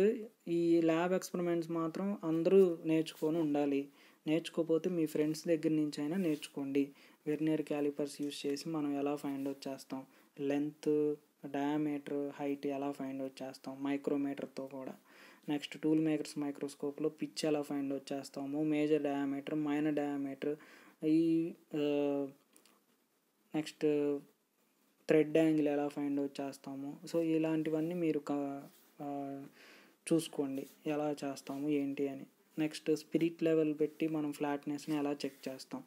ఈ ల్యాబ్ ఎక్స్పెరిమెంట్స్ మాత్రం అందరూ నేర్చుకొని ఉండాలి. నేర్చుకోకపోతే మీ ఫ్రెండ్స్ దగ్గర నుంచి అయినా నేర్చుకోండి. వెర్నియర్ క్యాలిపర్స్ యూస్ చేసి మనం ఎలా ఫైండ్ అవుట్ చేస్తాం, లెంత్, డయామీటర్, హైట్ ఎలా ఫైండ్ అవుట్ చేస్తాం, మైక్రోమీటర్తో కూడా. నెక్స్ట్ టూల్ మేకర్స్ మైక్రోస్కోప్లో పిచ్ ఎలా ఫైండ్ అవుట్ చేస్తాము, మేజర్ డయామీటర్, మైనర్ డయామీటర్, ఈ నెక్స్ట్ థ్రెడ్ యాంగిల్ ఎలా ఫైండ్ అవుట్ చేస్తాము. సో ఇలాంటివన్నీ మీరు చూసుకోండి ఎలా చేస్తాము ఏంటి అని. నెక్స్ట్ స్పిరిట్ లెవెల్ పెట్టి మనం ఫ్లాట్నెస్ని ఎలా చెక్ చేస్తాం.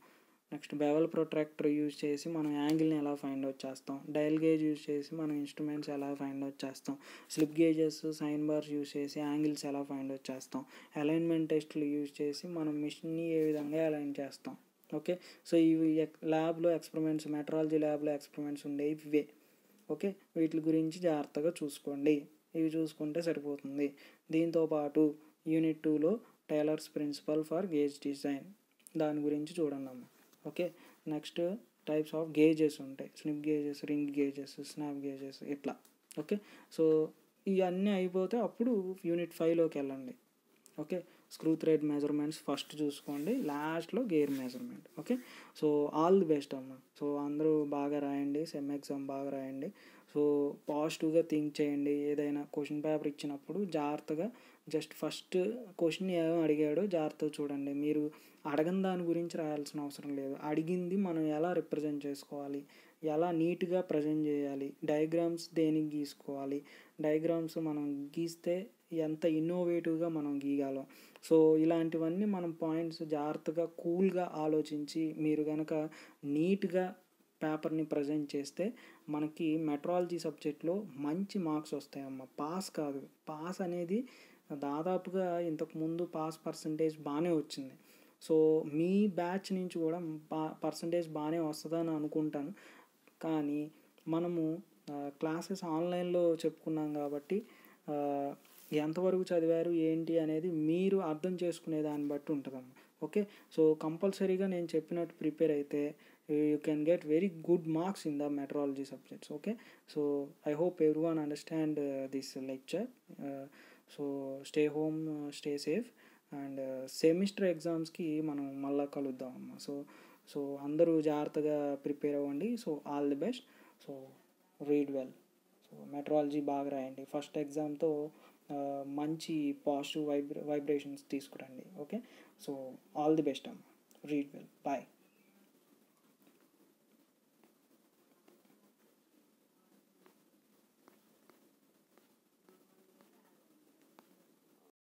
నెక్స్ట్ బెవెల్ ప్రొట్రాక్టర్ యూజ్ చేసి మనం యాంగిల్ని ఎలా ఫైండ్ అవుట్ చేస్తాం. డయల్ గేజ్ యూజ్ చేసి మనం ఇన్స్ట్రుమెంట్స్ ఎలా ఫైండ్ అవుట్ చేస్తాం. Slip gauges, sine bars use చేసి యాంగిల్స్ ఎలా ఫైండ్ అవుట్ చేస్తాం. అలైన్మెంట్ టెస్ట్లు యూజ్ చేసి మనం మిషన్ని ఏ విధంగా అలైన్ చేస్తాం. ఓకే, సో ఇవి ల్యాబ్లో ఎక్స్పెరిమెంట్స్, మెట్రాలజీ ల్యాబ్లో ఎక్స్పెరిమెంట్స్ ఉండేవి ఇవే. ఓకే, వీటి గురించి జాగ్రత్తగా చూసుకోండి, ఇవి చూసుకుంటే సరిపోతుంది. దీంతోపాటు యూనిట్ 2లో Taylor's principle for gauge design దాని గురించి చూడండి అమ్మ. Okay. Next types of gauges ఉంటాయి, snip gauges, ring gauges, snap gauges ఇట్లా. ఓకే. సో ఇవన్నీ అయిపోతే అప్పుడు యూనిట్ 5లోకి వెళ్ళండి. Okay. Screw thread measurements first చూసుకోండి, లాస్ట్లో gear measurement. Okay. So all the best అమ్మ. సో అందరూ బాగా రాయండి, సెమ్ ఎగ్జామ్ బాగా రాయండి. సో పాజిటివ్గా థింక్ చేయండి. ఏదైనా క్వశ్చన్ పేపర్ ఇచ్చినప్పుడు జాగ్రత్తగా జస్ట్ ఫస్ట్ క్వశ్చన్ ఏమో అడిగాడో జాగ్రత్తగా చూడండి. మీరు అడగని దాని గురించి రాయాల్సిన అవసరం లేదు. అడిగింది మనం ఎలా రిప్రజెంట్ చేసుకోవాలి, ఎలా నీట్గా ప్రజెంట్ చేయాలి, డయాగ్రామ్స్ దేనికి గీసుకోవాలి, డయాగ్రామ్స్ మనం గీస్తే ఎంత ఇన్నోవేటివ్గా మనం గీయగలం. సో ఇలాంటివన్నీ మనం పాయింట్స్ జాగ్రత్తగా కూల్గా ఆలోచించి మీరు కనుక నీట్గా పేపర్ని ప్రజెంట్ చేస్తే మనకి మెట్రాలజీ సబ్జెక్ట్లో మంచి మార్క్స్ వస్తాయమ్మ. పాస్ కాదు, పాస్ అనేది దాదాపుగా ఇంతకుముందు పాస్ పర్సంటేజ్ బాగానే వచ్చింది. సో మీ బ్యాచ్ నుంచి కూడా పర్సంటేజ్ బాగానే వస్తుందని అనుకుంటాను. కానీ మనము క్లాసెస్ ఆన్లైన్లో చెప్పుకున్నాం కాబట్టి ఎంతవరకు చదివారు ఏంటి అనేది మీరు అర్థం చేసుకునే దాన్ని బట్టి ఉంటుందమ్మా. ఓకే. సో కంపల్సరీగా నేను చెప్పినట్టు ప్రిపేర్ అయితే you can get very good marks in the metrology subjects. Okay. So I hope everyone understand this lecture. So stay home, stay safe, and semester ఎగ్జామ్స్కి మనం మళ్ళీ కలుద్దాం అమ్మ. సో అందరూ జాగ్రత్తగా ప్రిపేర్ అవ్వండి. So all the best. So read well. So metrology బాగా రాయండి. ఫస్ట్ ఎగ్జామ్తో మంచి పాజిటివ్ వైబ్రేషన్స్ తీసుకురండి. Okay. So all the best అమ్మ. Read well. బాయ్.